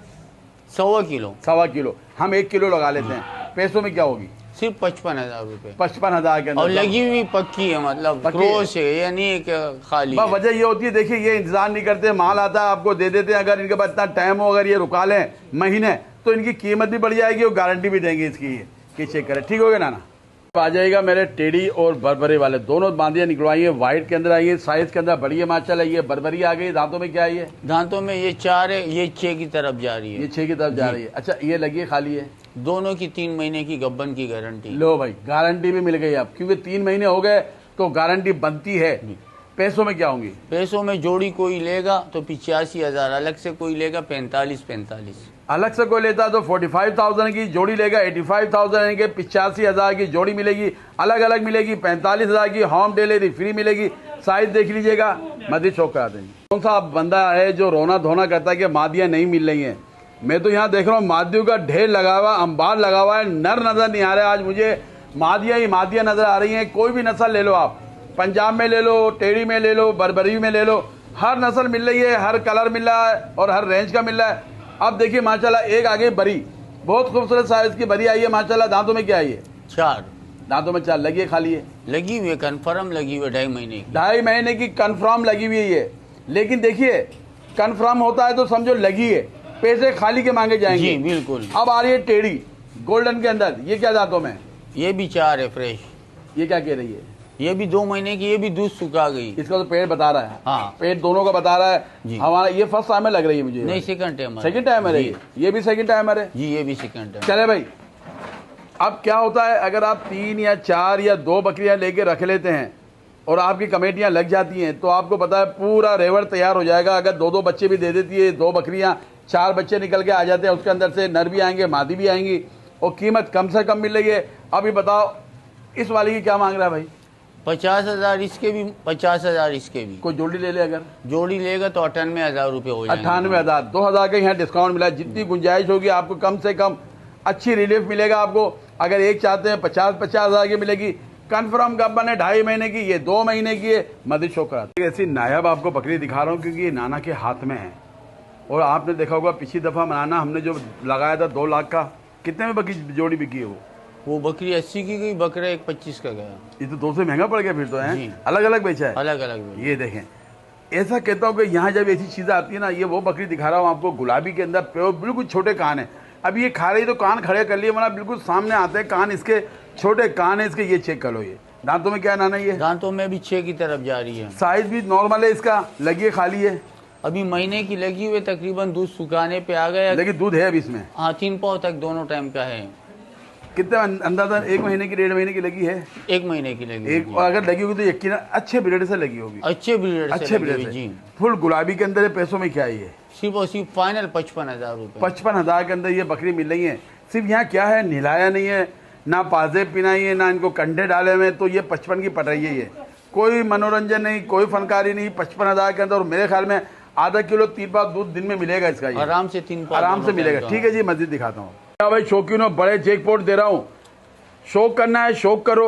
1.25 किलो। 1.25 किलो। हम 1 किलो लगा लेते हैं। पैसों में क्या होगी? सिर्फ 55,000 रुपए। 55,000 के अंदर। और लगी हुई पक्की है, मतलब क्रॉस है, ये नहीं है कि खाली है। वजह ये होती है, देखिए ये इंतजार नहीं करते, माल आता है आपको दे देते हैं। अगर इनके पास इतना टाइम हो, अगर ये रुका लें महीने, तो इनकी कीमत भी बढ़ जाएगी और गारंटी भी देंगे इसकी कि चेक करें। ठीक हो गया नाना? अब आ जाएगा मेरे टेडी और बरबरी वाले दोनों बांधियां निकलवाई है, व्हाइट के अंदर आई है, साइज के अंदर बड़ी है माशाल्लाह। ये बरबरी आ गई, दांतों में क्या है ये? दांतों में ये 4 है, ये 6 की तरफ जा रही है। ये 6 की तरफ जा रही है। अच्छा, ये लगी है खाली है? दोनों की 3 महीने की गब्बन की गारंटी। लो भाई, गारंटी भी मिल गई अब, क्योंकि 3 महीने हो गए तो गारंटी बनती है। पैसों में क्या होंगी? पैसों में जोड़ी कोई लेगा तो 85,000, अलग से कोई लेगा 45,000। अलग से कोई लेता तो 45,000 की जोड़ी लेगा, 85,000 के 85,000 की जोड़ी मिलेगी, अलग अलग मिलेगी, 45,000 की होम डिलीवरी फ्री मिलेगी। साइज देख लीजिएगा, मस्जिद चौक करा देंगे। कौन सा बंदा है जो रोना धोना करता है कि मादियाँ नहीं मिल रही हैं? मैं तो यहाँ देख रहा हूँ मादियों का ढेर लगा हुआ, अंबार लगा हुआ है, नर नजर नहीं आ रहा है। आज मुझे मादियाँ ही मादियाँ नजर आ रही हैं। कोई भी नस्ल ले लो आप, पंजाब में ले लो, टेढ़ी में ले लो, बरबरी में ले लो, हर नस्ल मिल रही है, हर कलर मिल रहा है और हर रेंज का मिल रहा है। अब देखिए माशाल्लाह, एक आगे बरी, बहुत खूबसूरत साइज की बरी आई है माशाल्लाह। दांतों में क्या आई है? 4 दांतों में 4 लगी है, खाली है? लगी हुई है, कन्फर्म लगी हुई है, 2.5 महीने की। 2.5 महीने की कन्फर्म लगी हुई है। लेकिन देखिए, कन्फर्म होता है तो समझो लगी है, पैसे खाली के मांगे जाएंगे। जी बिल्कुल। अब आ रही है टेढ़ी गोल्डन के अंदर, ये क्या दांतों में? ये भी 4 है फ्रेश। ये क्या कह रही है? ये भी 2 महीने की, ये भी दूध सुखा गई। इसका तो पेट बता रहा है। हाँ। पेट दोनों का बता रहा है। जी। हमारा ये फर्स्ट टाइम में लग रही है मुझे। नहीं, सेकंड टाइम। सेकंड टाइम है ये भी सेकंड टाइम है जी, ये भी सेकंड टाइम। चले भाई, अब क्या होता है, अगर आप 3 या 4 या 2 बकरियां लेके रख लेते हैं और आपकी कमेटियां लग जाती हैं तो आपको पता है पूरा रेवड़ तैयार हो जाएगा। अगर 2-2 बच्चे भी दे देती है, 2 बकरियां, 4 बच्चे निकल के आ जाते हैं, उसके अंदर से नर भी आएंगे, मादी भी आएंगी और कीमत कम से कम मिल रही है। अभी बताओ इस वाली की क्या मांग रहा है भाई? 50,000 इसके भी, 50,000 इसके भी। कोई जोड़ी ले ले, अगर जोड़ी लेगा तो 98,000 रुपये हो जाएंगे। 98,000, 2,000 का यहाँ डिस्काउंट मिला। जितनी गुंजाइश होगी आपको कम से कम अच्छी रिलीफ मिलेगा आपको। अगर एक चाहते हैं 50,000 की मिलेगी। कन्फर्म गब्बन है, 2.5 महीने की, ये 2 महीने की है। मस्जिद चौक करा। ऐसी नायाब आपको बकरी दिखा रहा हूँ क्योंकि ये नाना के हाथ में है। और आपने देखा होगा पिछली दफ़ा नाना हमने जो लगाया था 2 लाख का, कितने में बकरी जोड़ी बिकी है? वो बकरी 80 की गई, बकरा 125 का गया। ये तो 2 से महंगा पड़ गया फिर तो है। अलग अलग बेचा है? अलग अलग। ये देखें, ऐसा कहता हूँ कि यहाँ जब ऐसी चीज़ें आती है ना, ये वो बकरी दिखा रहा हूँ आपको, गुलाबी के अंदर प्योर, बिल्कुल छोटे कान है। अब ये खा रही तो कान खड़े कर लिए, वरना बिल्कुल सामने आते हैं कान, इसके छोटे कान है इसके। ये चेक कर लो। ये दांतों में क्या है नाना? ये दांतों में भी 6 की तरफ जा रही है। साइज भी नॉर्मल है इसका, लगी है, खाली है? अभी महीने की लगी हुई, तकरीबन दूध सुखाने पे आ गया। लेकिन दूध है अभी इसमें? हाँ, 3 पाव तक दोनों टाइम का है। कितने अंदाजा? 1 महीने की, 1.5 महीने की लगी है? 1 महीने की लगी। एक, और अगर लगी होगी तो यकीन अच्छे ब्रीड से लगी होगी। अच्छे ब्रीड से, अच्छे ब्रीड से जी। फुल गुलाबी के अंदर पैसों में क्या है ये? सिर्फ और सिर्फ फाइनल 55,000 रुपये। 55,000 के अंदर ये बकरी मिल रही है। सिर्फ यहाँ क्या है, नहलाया नहीं है, ना पाजे पिनाई है, ना इनको कंडे डाले हुए, तो ये 55 की पड़ रही है। ये कोई मनोरंजन नहीं, कोई फनकारी नहीं। 55,000 के अंदर, और मेरे ख्याल में आधा किलो 3 पाव दूध दिन में मिलेगा इसका। ये आराम से 3 पाव आराम से मिलेगा। ठीक है जी, मस्जिद दिखाता हूँ। क्या भाई शौकीनों, बड़े जैकपॉट दे रहा हूँ। शौक करना है शौक करो,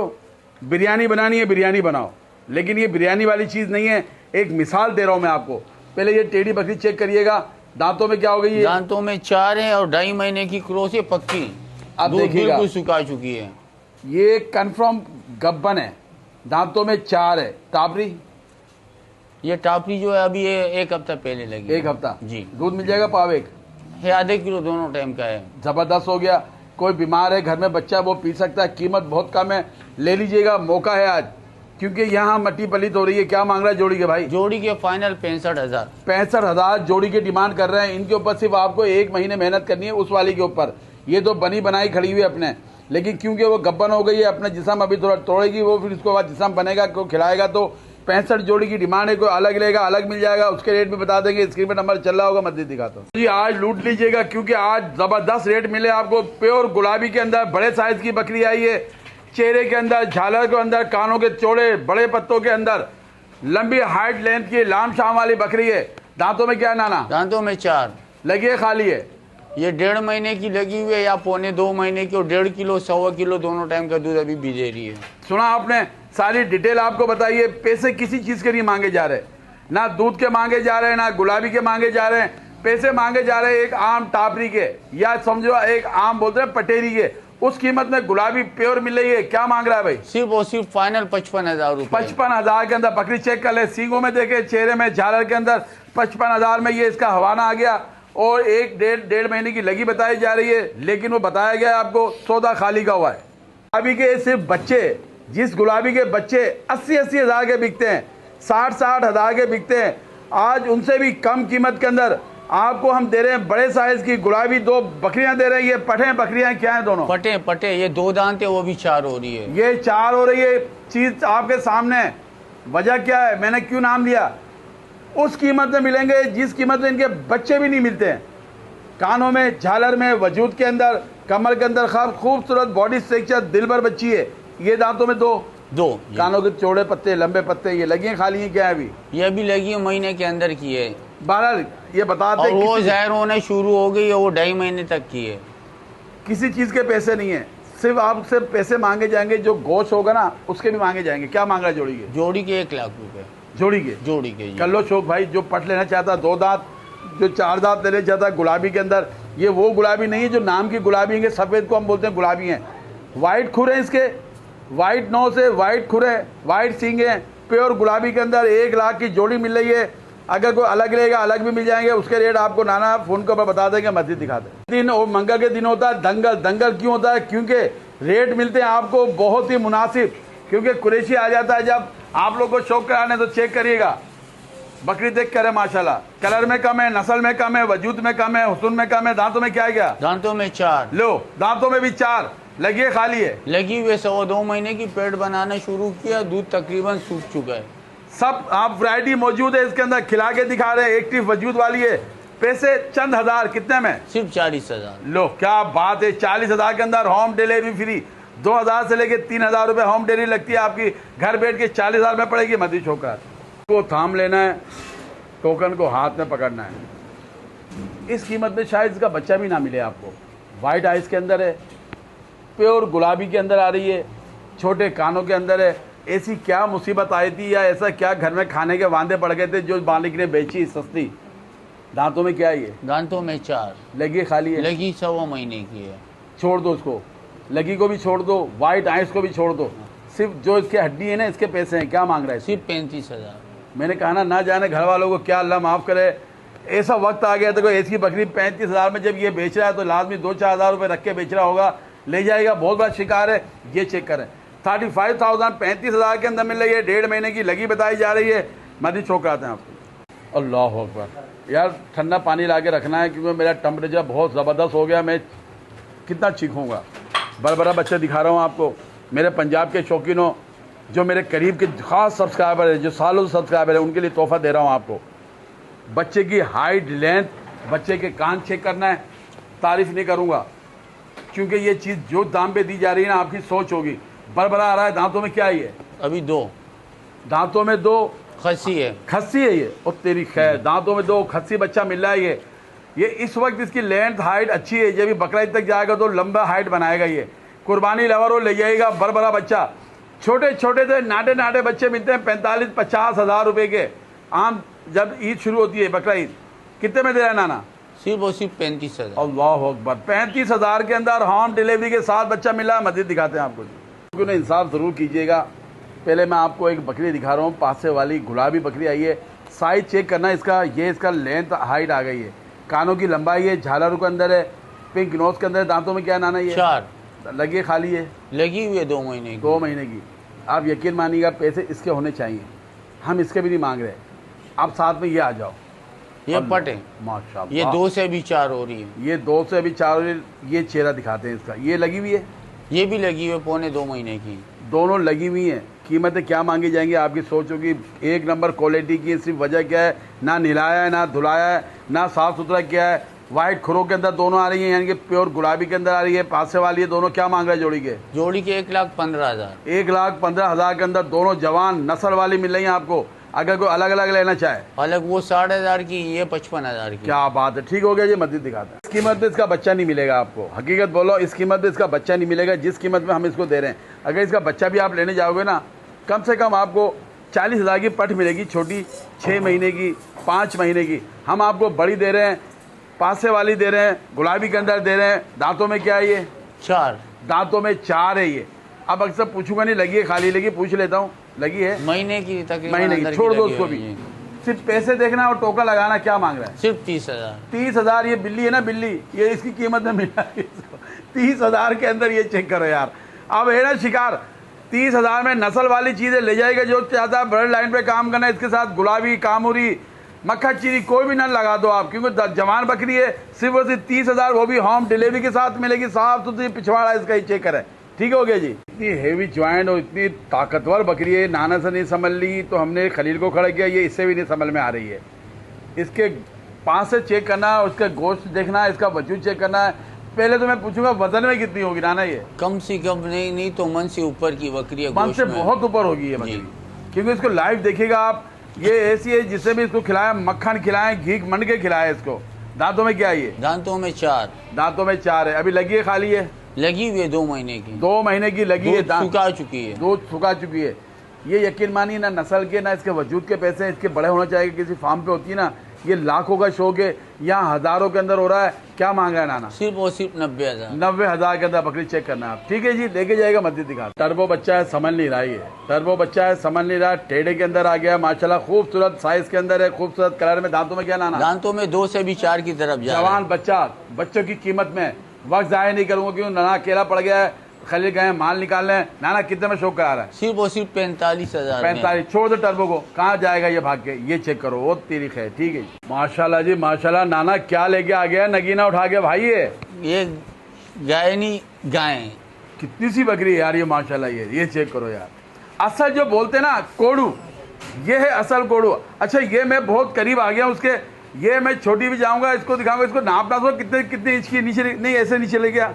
बिरयानी बनानी है बिरयानी बनाओ, लेकिन ये बिरयानी वाली चीज़ नहीं है। एक मिसाल दे रहा हूँ मैं आपको। पहले ये टेढ़ी बकरी चेक करिएगा, दांतों में क्या हो गई है? दांतों में 4 है और 2.5 महीने की क्रॉस है, पक्की। अब दूध देखिएगा, बिल्कुल सुखा चुकी है। ये कंफर्म गब्बन है, दांतों में 4 है। टापरी? ये टापरी जो है अभी ये 1 हफ्ता पहले लगी। 1 हफ्ता जी। दूध मिल जाएगा पाव 1 है, आधे किलो दोनों टाइम का है। जबरदस्त हो गया। कोई बीमार है घर में बच्चा, वो पी सकता है। कीमत बहुत कम है, ले लीजिएगा, मौका है आज, क्योंकि यहाँ मट्टी पलित हो रही है। क्या मांग रहा है जोड़ी के भाई? जोड़ी के फाइनल 65,000। 65,000 जोड़ी की डिमांड कर रहे हैं। इनके ऊपर सिर्फ आपको 1 महीने मेहनत करनी है, उस वाली के ऊपर। ये तो बनी बनाई खड़ी हुई है अपने, लेकिन क्योंकि वो गब्बन हो गई है, अपना जिस्म अभी थोड़ा तोड़ेगी वो, फिर उसके बाद जिस्म बनेगा, को खिलाएगा। तो 65 जोड़ी की डिमांड है। कोई अलग लेगा अलग मिल जाएगा, उसके रेट भी बता देंगे। स्क्रीन पे नंबर चल रहा होगा, मस्जिद दिखाता हूँ जी। आज लूट लीजिएगा क्योंकि आज जबरदस्त रेट मिले आपको। प्योर गुलाबी के अंदर बड़े साइज की बकरी आई है, चेहरे के अंदर, झालर के अंदर, कानों के चौड़े, बड़े पत्तों के अंदर, लंबी हाइट लेंथ की लाम शाम वाली बकरी है। दांतों में क्या है नाना? दांतों में 4 लगी है, खाली है? ये 1.5 महीने की लगी हुई है या 2.25 महीने की, और 1.5 किलो 1.25 किलो दोनों टाइम का दूध अभी भी दे रही है। सुना आपने, सारी डिटेल आपको बताइए। पैसे किसी चीज के नहीं मांगे जा रहे, ना दूध के मांगे जा रहे हैं, ना गुलाबी के मांगे जा रहे हैं। पैसे मांगे जा रहे हैं एक आम टापरी के, या समझो एक आम बोलते हैं पटेरी के, उस कीमत में गुलाबी प्योर मिल रही है। क्या मांग रहा है भाई? सिर्फ और सिर्फ फाइनल 55,000 रुपये। 55,000 के अंदर बकरी चेक कर ले, सींगों में देखे, चेहरे में, झालर के अंदर 55,000 में ये इसका हवाना आ गया। और एक डेढ़ महीने की लगी बताई जा रही है, लेकिन वो बताया गया है आपको सौदा खाली का हुआ है। गुलाबी के सिर्फ बच्चे, जिस गुलाबी के बच्चे 80-80 हज़ार के बिकते हैं, 60-60 हज़ार के बिकते हैं, आज उनसे भी कम कीमत के अंदर आपको हम दे रहे हैं बड़े साइज की गुलाबी 2 बकरियां दे रहे हैं। ये पठे बकरियां क्या हैं दोनों? पटे ये 2 दांत है, वो भी 4 हो रही है। ये 4 हो रही है। चीज आपके सामने है। वजह क्या है, मैंने क्यों नाम लिया? उस कीमत में मिलेंगे जिस कीमत में इनके बच्चे भी नहीं मिलते हैं। कानों में, झालर में, वजूद के अंदर, कमर के अंदर खूबसूरत बॉडी स्ट्रक्चर, दिल भर बच्ची है। ये दांतों में दो कानों के चौड़े पत्ते, लंबे पत्ते। ये लगी हैं खाली हैं क्या है अभी? ये अभी लगी है, महीने के अंदर की है। बहरहाल ये बताते और वो ज़ाहिर होना शुरू हो गई है, वो 2.5 महीने तक की है। किसी चीज के पैसे नहीं है, सिर्फ आपसे पैसे मांगे जाएंगे। जो गोश्त होगा ना उसके भी मांगे जाएंगे। क्या मांग रहा है जोड़ी के? जोड़ी के 1 लाख रुपए। जोड़ी के कर लो शौक भाई। जो पट लेना चाहता 2 दांत, जो 4 दांत लेना चाहता गुलाबी के अंदर, ये वो गुलाबी नहीं है जो नाम की गुलाबी है। सफेद को हम बोलते हैं गुलाबी है। वाइट खुर है इसके, वाइट नोस है, वाइट खुर है, वाइट सींग है। प्योर गुलाबी के अंदर 1 लाख की जोड़ी मिल रही है। अगर कोई अलग लेगा अलग भी मिल जाएंगे। उसके रेट आपको नाना फोन के ऊपर बता देंगे, मस्जिद दिखा दें। दिन और मंगल के दिन होता है दंगल। दंगल क्यों होता है? क्योंकि रेट मिलते हैं आपको बहुत ही मुनासिब। क्योंकि कुरैशी आ जाता है। जब आप लोग को शौक कराने तो चेक करिएगा, बकरी देख कर है माशाल्लाह। कलर में कम है, नस्ल में कम है, वजूद में कम है, हुस्न में कम है। दांतों में क्या है? क्या दांतों में 4। लो दांतों में भी 4 लगी है, खाली है। लगी हुई 2 महीने की। पेट बनाना शुरू किया, दूध तकरीबन सूख चुका है। सब आप वैरायटी मौजूद है इसके अंदर। खिला के दिखा रहे हैं, एक्टिव वजूद वाली है। पैसे चंद हजार, कितने में? सिर्फ 40,000। लो क्या बात है। 40,000 के अंदर होम डिलीवरी फ्री। 2,000 से लेके 3,000 रुपए होम डिलीवरी लगती है आपकी। घर बैठ के 40,000 में पड़ेगी। मदी छोकर को थाम लेना है, टोकन को हाथ में पकड़ना है। इस कीमत में शायद इसका बच्चा भी ना मिले आपको। वाइट आइज के अंदर है, प्योर गुलाबी के अंदर आ रही है, छोटे कानों के अंदर है। ऐसी क्या मुसीबत आई थी या ऐसा क्या घर में खाने के वांदे पड़ गए थे जो मालिक ने बेची सस्ती? दांतों में क्या है? ये दांतों में 4 लगी खाली है। लगी 1.25 महीने की है। छोड़ दो उसको, लगी को भी छोड़ दो, वाइट आइस को भी छोड़ दो। सिर्फ जो इसकी हड्डी है ना, इसके पैसे हैं। क्या मांग रहा है? सिर्फ 35,000। मैंने कहा ना जाने घर वालों को क्या, अल्लाह माफ़ करे। ऐसा वक्त आ गया था कोई ऐसी बकरी 35,000 में जब ये बेच रहा है तो लाजमी 2-4 हज़ार रुपये रख के बेच रहा होगा। ले जाएगा, बहुत बड़ा शिकार है। ये चेक करें, 35,000 35,000 के अंदर मिल रही है। 1.5 महीने की लगी बताई जा रही है। मदी छोक आते हैं आपको। अल्लाह अकबर। यार ठंडा पानी ला के रखना है क्योंकि मेरा टेम्परेचर बहुत ज़बरदस्त हो गया। मैं कितना चीखूँगा। बड़ा बच्चे दिखा रहा हूँ आपको। मेरे पंजाब के शौकीनों, जो मेरे करीब के ख़ास सब्सक्राइबर है, जो सालों से सब्सक्राइबर है, उनके लिए तोहफा दे रहा हूँ आपको। बच्चे की हाइट, लेंथ, बच्चे के कान चेक करना है। तारीफ़ नहीं करूँगा क्योंकि ये चीज़ जो दाम पे दी जा रही है ना, आपकी सोच होगी। बड़ा आ रहा है। दांतों में क्या है? ये अभी 2 दांतों में 2 खस्सी है। खस्सी है ये। और तेरी खैर, दांतों में 2 खस्सी बच्चा मिल रहा है। ये इस वक्त इसकी लेंथ हाइट अच्छी है। जब भी बकरा ईद तक जाएगा तो लंबा हाइट बनाएगा। ये कुर्बानी लवर हो ले जाएगा। बड़ा बच्चा। छोटे छोटे से नाटे बच्चे मिलते हैं 45-50 हज़ार रुपए के। आम जब ईद शुरू होती है, बकरा ईद, कितने में दे रहा है नाना? सिर्फ 35,000। अल्लाह अकबर। 35,000 के अंदर होम डिलीवरी के साथ बच्चा मिला है। मस्जिद दिखाते हैं आपको। क्यों इंसाफ ज़रूर कीजिएगा। पहले मैं आपको एक बकरी दिखा रहा हूँ, पासे वाली गुलाबी बकरी आई है। साइज चेक करना इसका। ये इसका लेंथ हाइट आ गई है। कानों की लंबाई है, झालर के अंदर है, पिंक नोज के अंदर। दांतों में क्या नाना? ये 4 लगी खाली है। लगी हुई है 2 महीने की। 2 महीने की। आप यकीन मानिएगा, पैसे इसके होने चाहिए। हम इसके भी नहीं मांग रहे। आप साथ में ये आ जाओ। ये पटे माशाल्लाह। ये 2 से भी 4 हो रही है। ये 2 से अभी 4 हो रही है। ये चेहरा दिखाते हैं इसका। ये लगी हुई है। ये भी लगी हुई है 2.25 महीने की। दोनों लगी हुई हैं। कीमतें क्या मांगी जाएंगी आपकी सोच होगी। 1 नंबर क्वालिटी की। सिर्फ वजह क्या है, ना निलाया है, ना धुलाया है, ना साफ़ सुथरा किया है। वाइट खुरों के अंदर दोनों आ रही हैं, यानी कि प्योर गुलाबी के अंदर आ रही है। पासे वाली है। दोनों क्या मांग रहे हैं जोड़ी के? जोड़ी के 1,15,000। 1,15,000 के अंदर दोनों जवान नस्ल वाली मिल रही हैं आपको। अगर कोई अलग अलग लेना चाहे, अलग वो 60,000 की, ये 55,000 की। क्या बात है। ठीक हो गया। ये मस्जिद दिखाता है। इस कीमत में इसका बच्चा नहीं मिलेगा आपको। हकीकत बोलो, इस कीमत में इसका बच्चा नहीं मिलेगा जिस कीमत में हम इसको दे रहे हैं। अगर इसका बच्चा भी आप लेने जाओगे ना, कम से कम आपको 40,000 की पठ मिलेगी। छोटी 6 महीने की, 5 महीने की। हम आपको बड़ी दे रहे हैं, पासे वाली दे रहे हैं, गुलाबी के अंदर दे रहे हैं। दांतों में क्या है? ये 4 दांतों में 4 है ये। अब अक्सर पूछूंगा नहीं, लगी है खाली? लगी पूछ लेता हूँ। लगी है महीने की तकरीबन। महीने की। छोड़ दो उसको भी। सिर्फ पैसे देखना और टोकन लगाना। क्या मांग रहा है? सिर्फ 30,000। 30,000। ये बिल्ली है ना, बिल्ली, ये इसकी कीमत में मिला 30,000 के अंदर। ये चेक करो यार। अब है ना शिकार, 30,000 में नस्ल वाली चीजें ले जाएगा। जो चाहता है ब्लड लाइन पे काम करना, इसके साथ गुलाबी, कामूरी, मक्खा चीरी कोई भी नल लगा दो आप, क्योंकि जवान बकरी है। सिर्फ और सिर्फ 30,000, वो भी होम डिलीवरी के साथ मिलेगी। साफ सुथरी पिछवाड़ा इसका, ही चेक करें। ठीक हो गया जी। इतनी हेवी ज्वाइंट और इतनी ताकतवर बकरी है, नाना से नहीं संभल ली तो हमने खलील को खड़ा किया। ये इससे भी नहीं संभल में आ रही है। इसके पास से चेक करना, उसका गोश्त देखना, इसका वजूद चेक करना है। पहले तो मैं पूछूंगा वजन में कितनी होगी नाना? ये कम से कम नहीं तो मन से ऊपर की बकरी है। मन से बहुत ऊपर होगी ये बकरी, क्योंकि इसको लाइव देखिएगा आप। ये ऐसी है जिससे भी इसको खिलाया, मक्खन खिलाएं, घी मंड के खिलाए इसको। दांतों में क्या है ये? दांतों में 4। दांतों में 4 है। अभी लगी है खाली है? लगी हुई है 2 महीने की। 2 महीने की लगी है। दूध सुखा चुकी है। दूध सुखा चुकी है। ये यकीन मानिए ना नस्ल के ना इसके वजूद के पैसे हैं। इसके बड़े होना चाहिए। किसी फार्म पे होती है ना, ये लाखों का शौक है, यहाँ हजारों के अंदर हो रहा है। क्या मांग रहा है नाना? सिर्फ और सिर्फ 90,000। 90,000 के अंदर बकरी चेक करना है आप। ठीक है जी, लेके जाएगा मस्जिद दिखा। टर्बो बच्चा है, समझ नहीं रहा है। टर्बो बच्चा है, समझ नहीं रहा। टेढ़े के अंदर आ गया माशाल्लाह, खूबसूरत साइज के अंदर है, खूबसूरत कलर में। दांतों में क्या नाना? दांतों में 2 से भी 4 की तरफ जा रहा है। जवान बच्चा, बच्चों की कीमत में वक्त जाया नहीं करूंगा, क्योंकि नाना अकेला पड़ गया है। खलील गए माल निकालने। नाना कितने में शौक करा रहा है? सिर्फ और सिर्फ 45,000। 45। छोड़ दो टर्बो को, कहाँ जाएगा ये भाग के? ये चेक करो, वो तेरी खैर। ठीक है माशाल्लाह जी माशाल्लाह। नाना क्या लेके आ गया? नगीना उठा के भाई। ये गायनी गाय कितनी सी बकरी है यार ये माशाल्लाह। ये चेक करो यार। असल जो बोलते हैं ना कोड़ू, ये है असल कोड़ू। अच्छा ये मैं बहुत करीब आ गया उसके। ये मैं छोटी भी जाऊंगा, इसको दिखाऊंगा। इसको नापना तो कितने इंच की नीचे? नहीं ऐसे नीचे ले गया।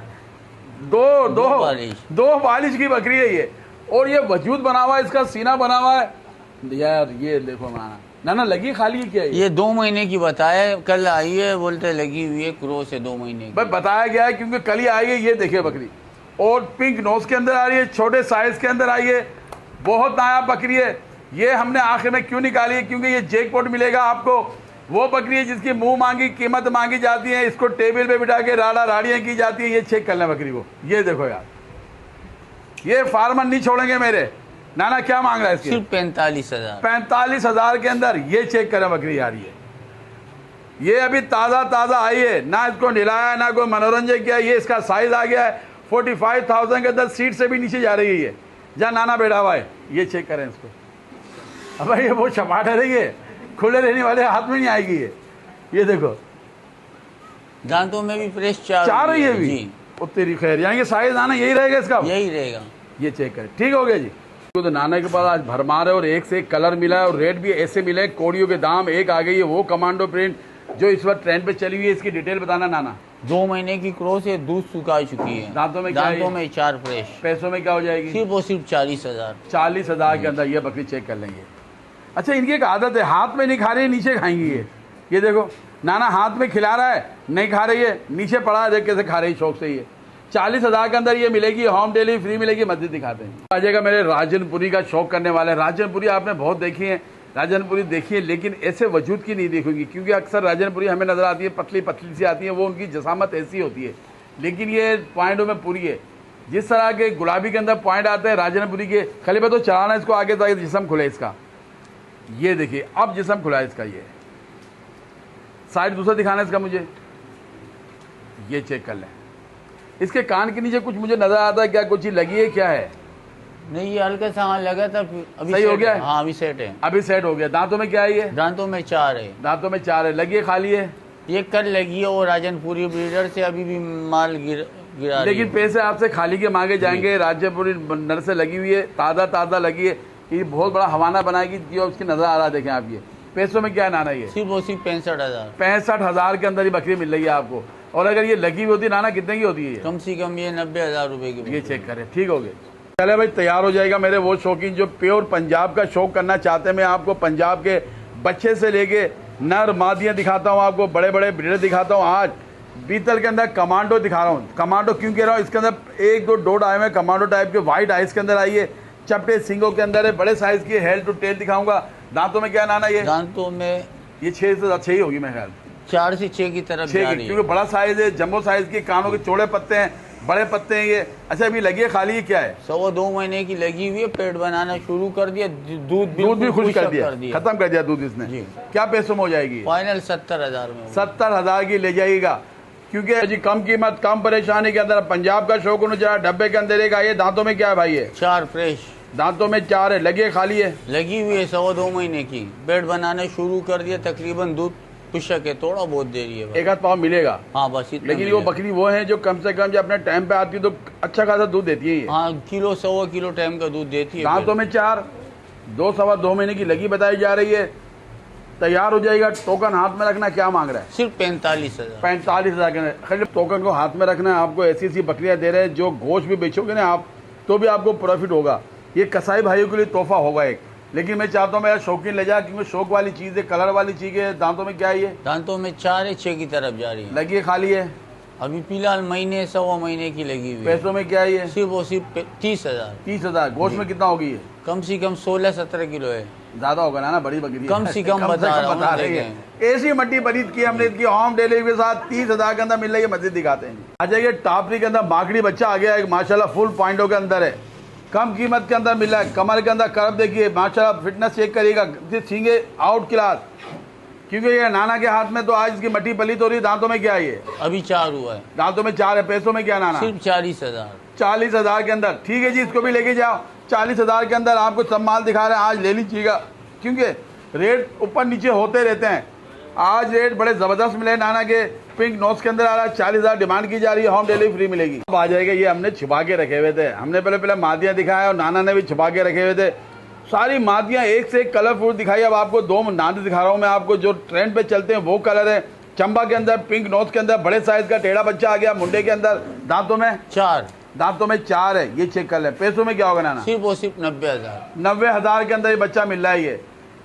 दो बालिश की बकरी है ये। और ये वजूद बना हुआ है, इसका सीना बना हुआ है यार। ये देखो नाना लगी खाली है क्या? ये 2 महीने की बताया, कल आई है, बोलते लगी हुई है क्रोस है 2 महीने की। भाई बताया गया है क्योंकि कल ही आई है। ये देखिए बकरी, और पिंक नोज के अंदर आ रही है, छोटे साइज के अंदर आई है। बहुत नायाब बकरी है। ये हमने आखिर में क्यों निकाली है? क्योंकि ये जैकपॉट मिलेगा आपको। वो बकरी है जिसकी मुंह मांगी कीमत मांगी जाती है। इसको टेबल पे बिठा के राड़ियां की जाती है। ये चेक कर लें बकरी को। ये देखो यार, ये फार्मर नहीं छोड़ेंगे मेरे। नाना क्या मांग रहा है इसके? सिर्फ 45,000। 45,000 के अंदर। ये चेक करें बकरी यार। ये अभी ताज़ा आई है ना, इसको निलाया ना कोई मनोरंजन किया। ये इसका साइज आ गया है 45,000 के अंदर। सीट से भी नीचे जा रही है ये, जहाँ नाना बैठा हुआ है। ये चेक करें इसको। अब ये वो चपाट है, ये खुले रहने वाले हाथ में नहीं आएगी ये देखो। दांतों में भी फ्रेश 4 रही है भी। वो तेरी खैर, यहाँ ये साइज आना यही रहेगा इसका? यही रहेगा। ये चेक करें। ठीक हो गया जी। तो नाना के पास आज भरमार है और एक से एक कलर मिला है और रेट भी ऐसे मिले। कोड़ियों के दाम एक आ गई है वो कमांडो प्रिंट जो इस वक्त ट्रेंड पे चली हुई है। इसकी डिटेल बताना नाना। 2 महीने की क्रॉस है, दूध सुखा चुकी है। दांतों में क्या? दांतों में 4 फ्रेश। पैसों में क्या हो जाएगी? सिर्फ और सिर्फ 40,000। 40,000 के अंदर ये बकरी चेक कर लेंगे। अच्छा इनकी एक आदत है, हाथ में नहीं खा रही है, नीचे खाएंगी ये देखो। नाना हाथ में खिला रहा है, नहीं खा रही है, नीचे पड़ा है, देख कैसे खा रही शौक से। ये 40,000 के अंदर ये मिलेगी। होम डिलीवरी फ्री मिलेगी। मस्जिद दिखाते हैं। आ जाएगा मेरे राजनपुरी का शौक करने वाले। राजनपुरी आपने बहुत देखी है, राजनपुरी देखी है, लेकिन ऐसे वजूद की नहीं देखोगी, क्योंकि अक्सर राजनपुरी हमें नजर आती है पतली पतली सी आती है। वो उनकी जसामत ऐसी होती है, लेकिन ये पॉइंटों में पूरी है। जिस तरह के गुलाबी के अंदर पॉइंट आते हैं राजनपुरी के। खलीफा तो चलाना इसको आगे ताकि जिस्म खुले इसका। ये देखिए अब जिस्म खुला है इसका। ये साइड दूसरा दिखाना इसका मुझे। ये चेक कर लें। इसके कान के नीचे कुछ मुझे नजर आता है, क्या कुछ चीज लगी है? क्या है? नहीं ये हल्का सा लगा था, अभी सही हो गया है? हाँ अभी सेट है। अभी सेट हो गया। दांतों में क्या है ये? दांतों में 4 है। दांतों में 4 है। लगी है खाली है? ये कल लगी है और राजनपुरी ब्रीडर से अभी भी माल गिरा। लेकिन पैसे आपसे खाली के मांगे जाएंगे। राजनपुरी नर से लगी हुई है, ताज़ा लगी है। ये बहुत बड़ा हवाना बनाएगी जो उसकी नजर आ रहा है। देखें आप ये पैसों में क्या नाना? ये सिर्फ और सिर्फ 65,000। 65,000 के अंदर ये बकरी मिल रही है आपको। और अगर ये लगी हुई होती नाना कितने की होती है? कम से कम ये 90,000 रुपए की। ये चेक करें। ठीक हो गए। चले भाई तैयार हो जाएगा मेरे वो शौकीन जो प्योर पंजाब का शौक करना चाहते हैं। मैं आपको पंजाब के बच्चे से लेके नर मादियाँ दिखाता हूँ, आपको बड़े बड़े ब्रीडर दिखाता हूँ। आज बीतल के अंदर कमांडो दिखा रहा हूँ। कमांडो क्यों कह रहा हूँ? इसके अंदर 1-2 डोड आए हुए कमांडो टाइप के। व्हाइट आइस के अंदर आई है, चपटे सिंगों के अंदर है, बड़े साइज की। हेड टू टेल दिखाऊंगा। दांतों में क्या नाना? ये दांतों में ये 6 से 6 ही होगी मेरे ख्याल। 4 से 6 की तरफ जा रही है, क्योंकि बड़ा साइज है, जम्बो साइज की। कानों के चौड़े पत्ते हैं, बड़े पत्ते हैं ये। अच्छा अभी लगी है खाली, ये क्या है? 1.25 महीने की लगी हुई है, पेट बनाना शुरू कर दिया, दूध भी खुश कर दिया, दिया। खत्म कर दिया दूध इसने। जी। क्या पैसों में हो जाएगी? फाइनल 70,000 में। 70,000 की ले जाइएगा, क्योंकि जी कम कीमत कम परेशानी के अंदर पंजाब का शौक जरा डब्बे के अंदर एक। ये दांतों में क्या है भाई? ये 4 फ्रेश दांतों में 4 है, लगी है खाली है? लगी हुई है, 1.25 महीने की, पेट बनाना शुरू कर दिया, तकरीबन दूध पुशक है, थोड़ा बहुत दे रही है। एक आध पाव मिलेगा। हाँ बस इतना। लेकिन वो बकरी वो है जो कम से कम जब अपने टाइम पे आती है तो अच्छा खासा दूध देती है ये। हाँ, किलो 1.25 किलो टाइम का दूध देती है। दांतों में 4, 2 महीने की लगी बताई जा रही है, तैयार हो जाएगा। टोकन हाथ में रखना, क्या मांग रहा है? सिर्फ 45,000। 45,000 के खाली टोकन को हाथ में रखना है। आपको ऐसी ऐसी बकरियां दे रहे हैं जो गोश्त भी बेचोगे ना आप तो भी आपको प्रॉफिट होगा। ये कसाई भाइयों के लिए तोहफा होगा एक। लेकिन मैं चाहता हूँ मेरा शौकीन ले जा, क्योंकि शौक वाली चीज़ है, कलर वाली चीज़ है। दांतों में क्या है? ये दांतों में 4 है, 6 की तरफ जा रही है। लगी है खाली है? अभी फिलहाल महीने 1.25 महीने की लगी हुई है। पैसों में क्या है ये? सिर्फ और सिर्फ 30,000। 30,000। गोश्त में कितना होगी ये? कम से कम 16-17 किलो है। ज्यादा होगा ना, बड़ी बकरी कम से कम बता रही है। ऐसी मट्टी बरीद की हमने इसकी होम डिलीवरी के साथ 30,000 के अंदर मिल रही है। मस्जिद दिखाते हैं। आ जाइए, टापरी के अंदर माकड़ी बच्चा आ गया है माशाल्लाह, फुल पॉइंटों के अंदर है, कम कीमत के अंदर मिल रहा है। कमर के अंदर कर्व देखिए माशाल्लाह, फिटनेस चेक करिएगा, सींगे आउट क्लास। क्योंकि ये नाना के हाथ में तो आज इसकी मट्टी पलीत हो रही है। दांतों में क्या है ये? अभी 4 हुआ है। दांतों में 4 है। पैसों में क्या नाना? सिर्फ 40,000। 40,000 के अंदर। ठीक है जी, इसको भी लेके जाओ। 40,000 के अंदर आपको सब माल दिखा रहे हैं, आज ले लीजिएगा, क्योंकि रेट ऊपर नीचे होते रहते हैं। आज रेट बड़े जबरदस्त मिले नाना के। पिंक नोज के अंदर आ रहा है, 40,000 डिमांड की जा रही है, होम डिलीवरी फ्री मिलेगी। अब आ जाएगा। ये हमने छिपा के रखे हुए थे, हमने पहले मादियाँ दिखाया और नाना ने भी छिपा के रखे हुए थे। सारी मादियाँ एक से एक कलरफुल दिखाई। अब आपको 2 नाद दिखा रहा हूँ मैं आपको, जो ट्रेंड पे चलते हैं वो कलर है। चंबा के अंदर पिंक नोज के अंदर बड़े साइज का टेढ़ा बच्चा आ गया, मुंडे के अंदर। दांतों में 4। दांतों में 4 है। ये चेक कर ले। पैसों में क्या होगा नाना? सिर्फ और सिर्फ 90,000। 90,000 के अंदर ये बच्चा मिल रहा है। ये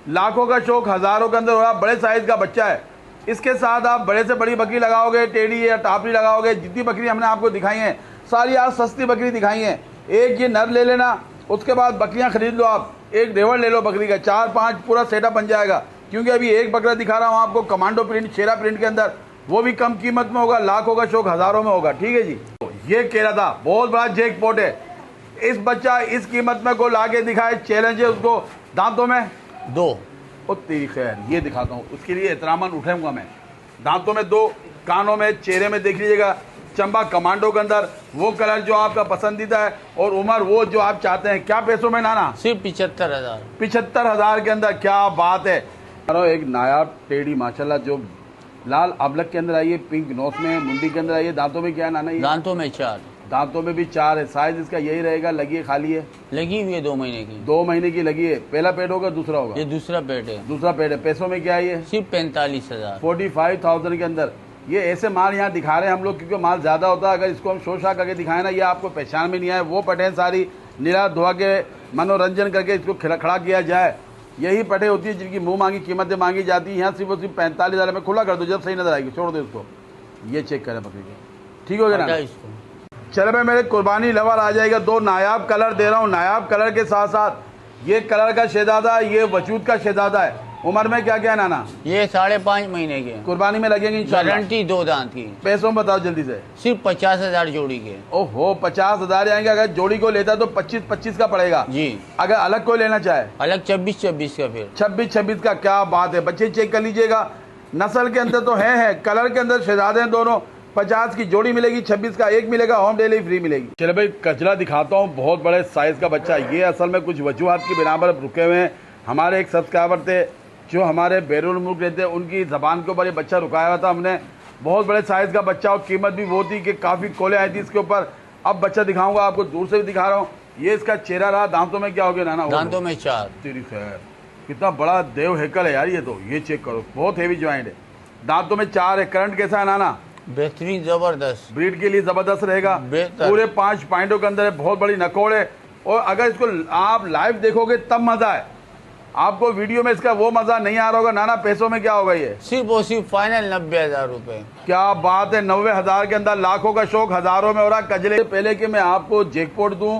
लाखों का शौक, हजारों के अंदर हो रहा है। बड़े साइज का बच्चा है। इसके साथ आप बड़े से बड़ी बकरी लगाओगे, टेढ़ी या टापरी लगाओगे, जितनी बकरी हमने आपको दिखाई हैं सारी आज सस्ती बकरी दिखाई हैं। एक ये नर ले लेना, उसके बाद बकरियां खरीद लो आप। एक रेवड़ ले लो बकरी का, 4-5 पूरा सेटअप बन जाएगा। क्योंकि अभी एक बकरा दिखा रहा हूँ आपको कमांडो प्रिंट, शेरा प्रिंट के अंदर, वो भी कम कीमत में होगा। लाखों का शौक हजारों में होगा। ठीक है जी। ये केरा था, बहुत बड़ा जैकपॉट है। इस बच्चा इस कीमत में को लाके दिखाए, चैलेंज है उसको। दांतों में 2। तेरी खैर, ये दिखाता हूँ, उसके लिए एहतरामन उठाऊंगा मैं। दांतों में 2, कानों में, चेहरे में देख लीजिएगा। चंबा कमांडो के अंदर वो कलर जो आपका पसंदीदा है, और उम्र वो जो आप चाहते हैं। क्या पैसों में नाना? सिर्फ 75,000। 75,000 के अंदर। क्या बात है। एक नायाब टेढ़ी माशाल्लाह जो लाल अबलक के अंदर आई है, पिंक नोस में, मुंडी के अंदर आई है। दांतों में क्या है नाना? ये दांतों में 4। दांतों में भी 4 है। साइज इसका यही रहेगा। लगी है खाली है? लगी हुई है 2 महीने की। 2 महीने की लगी है। पहला पेट होगा, दूसरा होगा? ये दूसरा पेट है। दूसरा पेट है। पैसों में क्या है ये? सिर्फ 45,000। 45,000 के अंदर। ये ऐसे माल यहाँ दिखा रहे हैं हम लोग, क्योंकि माल ज्यादा होता है। अगर इसको हम शोशा करके दिखाए ना, ये आपको पहचान में नहीं आए, वो पटें सारी निरा धोआ के मनोरंजन करके इसको खड़ा किया जाए, यही पटे होती है जिनकी मुंह मांगी कीमतें मांगी जाती है। यहाँ सिर्फ 45,000 में खुला कर दो, जब सही नजर आएगी छोड़ दो इसको। ये चेक करें बकरी को, ठीक हो गया ना? चलो भाई, मेरे कुर्बानी लवर आ जाएगा। 2 नायाब कलर दे रहा हूँ। नायाब कलर के साथ साथ ये कलर का शहजादा, ये वजूद का शहजादा है। उम्र में क्या क्या है नाना? ये 5.5 महीने के। कुर्बानी में लगेंगे इंशाल्लाह। गारंटी 2 दांत की। पैसों में बताओ जल्दी से। सिर्फ 50,000 जोड़ी के। ओहो, 50,000 आएंगे। अगर जोड़ी को लेता तो 25-25 का पड़ेगा जी। अगर अलग कोई लेना चाहे, अलग 24-24 का। फिर 26-26 का। क्या बात है। बच्चे चेक कर लीजिएगा। नस्ल के अंदर तो है, कलर के अंदर शहजादे हैं दोनों। 50 की जोड़ी मिलेगी, 26 का एक मिलेगा, होम डिलीवरी फ्री मिलेगी। चलो भाई, कचला दिखाता हूँ। बहुत बड़े साइज का बच्चा। ये असल में कुछ वजूहात की बिना पर रुके हुए हैं। हमारे एक सब्सक्राइबर थे जो हमारे बैरून मुल्क रहते हैं, उनकी ज़बान के ऊपर ये बच्चा रुकाया हुआ था हमने। बहुत बड़े साइज़ का बच्चा, और कीमत भी वो थी कि काफ़ी कोले आई थी इसके ऊपर। अब बच्चा दिखाऊंगा आपको, दूर से भी दिखा रहा हूँ। ये इसका चेहरा रहा। दांतों में क्या हो गया नाना? दांतों में 4। तेरी खैर, कितना बड़ा देव हैकल है यार ये तो। ये चेक करो, बहुत हेवी ज्वाइंट है। दांतों में 4 है। करंट कैसा है नाना? बेहतरीन, जबरदस्त। ब्रीड के लिए जबरदस्त रहेगा। पूरे 5 पॉइंटों के अंदर है। बहुत बड़ी नकोड़ है। और अगर इसको आप लाइव देखोगे तब मजा है आपको। वीडियो में इसका वो मजा नहीं आ रहा होगा। नाना पैसों में क्या होगा ये? सिर्फ और सिर्फ फाइनल 90,000 रुपए। क्या बात है। 90,000 के अंदर। लाखों का शौक हजारों में हो रहा। कजले पहले कि मैं आपको जैकपॉट दूं,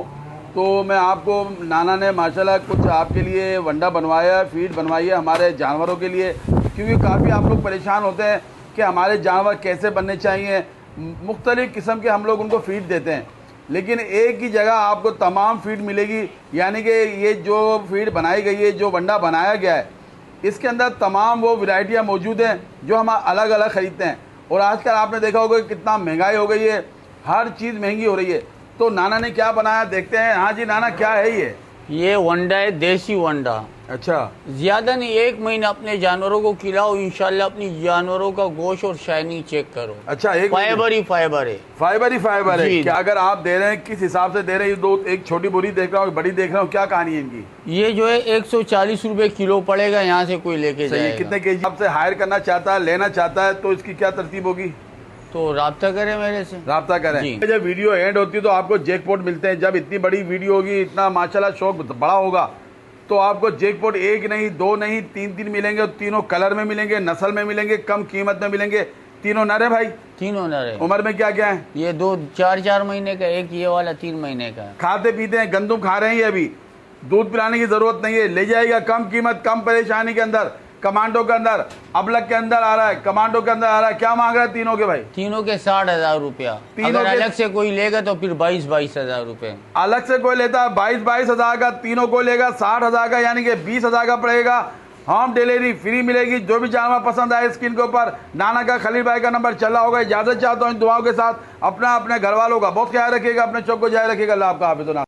तो मैं आपको, नाना ने माशाल्लाह कुछ आपके लिए वंडा बनवाया है, फीड बनवाई है हमारे जानवरों के लिए। क्योंकि काफ़ी आप लोग परेशान होते हैं कि हमारे जानवर कैसे बनने चाहिए, मुख्तलिफ़ किस्म के हम लोग उनको फीड देते हैं, लेकिन एक ही जगह आपको तमाम फीड मिलेगी। यानी कि ये जो फीड बनाई गई है, जो वंडा बनाया गया है, इसके अंदर तमाम वो वैरायटियाँ मौजूद हैं जो हम अलग अलग ख़रीदते हैं। और आजकल आपने देखा होगा कि कितना महंगाई हो गई है, हर चीज़ महंगी हो रही है। तो नाना ने क्या बनाया देखते हैं। हाँ जी नाना, क्या है ये वंडा है, देसी वंडा। अच्छा, ज्यादा नहीं, 1 महीना अपने जानवरों को खिलाओ, इंशाल्लाह अपनी जानवरों का गोश्त और शाइनिंग चेक करो। अच्छा, एक फाइबर ही फाइबर है, फाइबर ही फाइबर है। जी। क्या अगर आप दे रहे हैं किस हिसाब से दे रहे हैं? ये दो, एक छोटी बोरी देख रहा हूँ, बड़ी देख रहा हूँ, क्या कहानी है इनकी? ये जो है 140 रुपए किलो पड़ेगा, यहाँ से कोई लेके सही है। जाएगा। कितने केजी आपसे हायर करना चाहता है, लेना चाहता है, तो इसकी क्या तरतीब होगी? तो राब्ता करें मेरे से, राब्ता करें। जी। जब वीडियो एंड होती है तो आपको जैकपॉट मिलते हैं। जब इतनी बड़ी वीडियो होगी, इतना माशाल्लाह शौक बड़ा होगा, तो आपको जैकपॉट एक नहीं, दो नहीं, तीन मिलेंगे। और तीनों कलर में मिलेंगे, नस्ल में मिलेंगे, कम कीमत में मिलेंगे। तीनों नर है भाई? तीनों नर है। उम्र में क्या क्या है? ये 2-4 महीने का, एक ये वाला 3 महीने का है। खाते पीते हैं, गंदुम खा रहे हैं ये अभी, दूध पिलाने की जरूरत नहीं है, ले जाएगा कम कीमत, कम परेशानी के अंदर। कमांडो के अंदर, अबलग के अंदर आ रहा है, कमांडो के अंदर आ रहा है। क्या मांग रहा है तीनों के भाई? तीनों के 60,000 रुपया। तीनों अगर के- अलग से कोई लेगा तो फिर 22,000 रुपए। अलग से कोई लेता है 22,000 का, तीनों को लेगा 60,000 का, यानी कि 20,000 का पड़ेगा। होम डिलीवरी फ्री मिलेगी। जो भी जानवर पसंद आए स्क्रीन के ऊपर नाना का, खलील भाई का नंबर चल रहा होगा। इजाजत चाहता हूँ इन दुआओं के साथ। अपना अपने घर वालों का बहुत ख्याल रखिएगा, अपने चौक को जारी रखिएगा। अल्लाह आपका हाफिज़।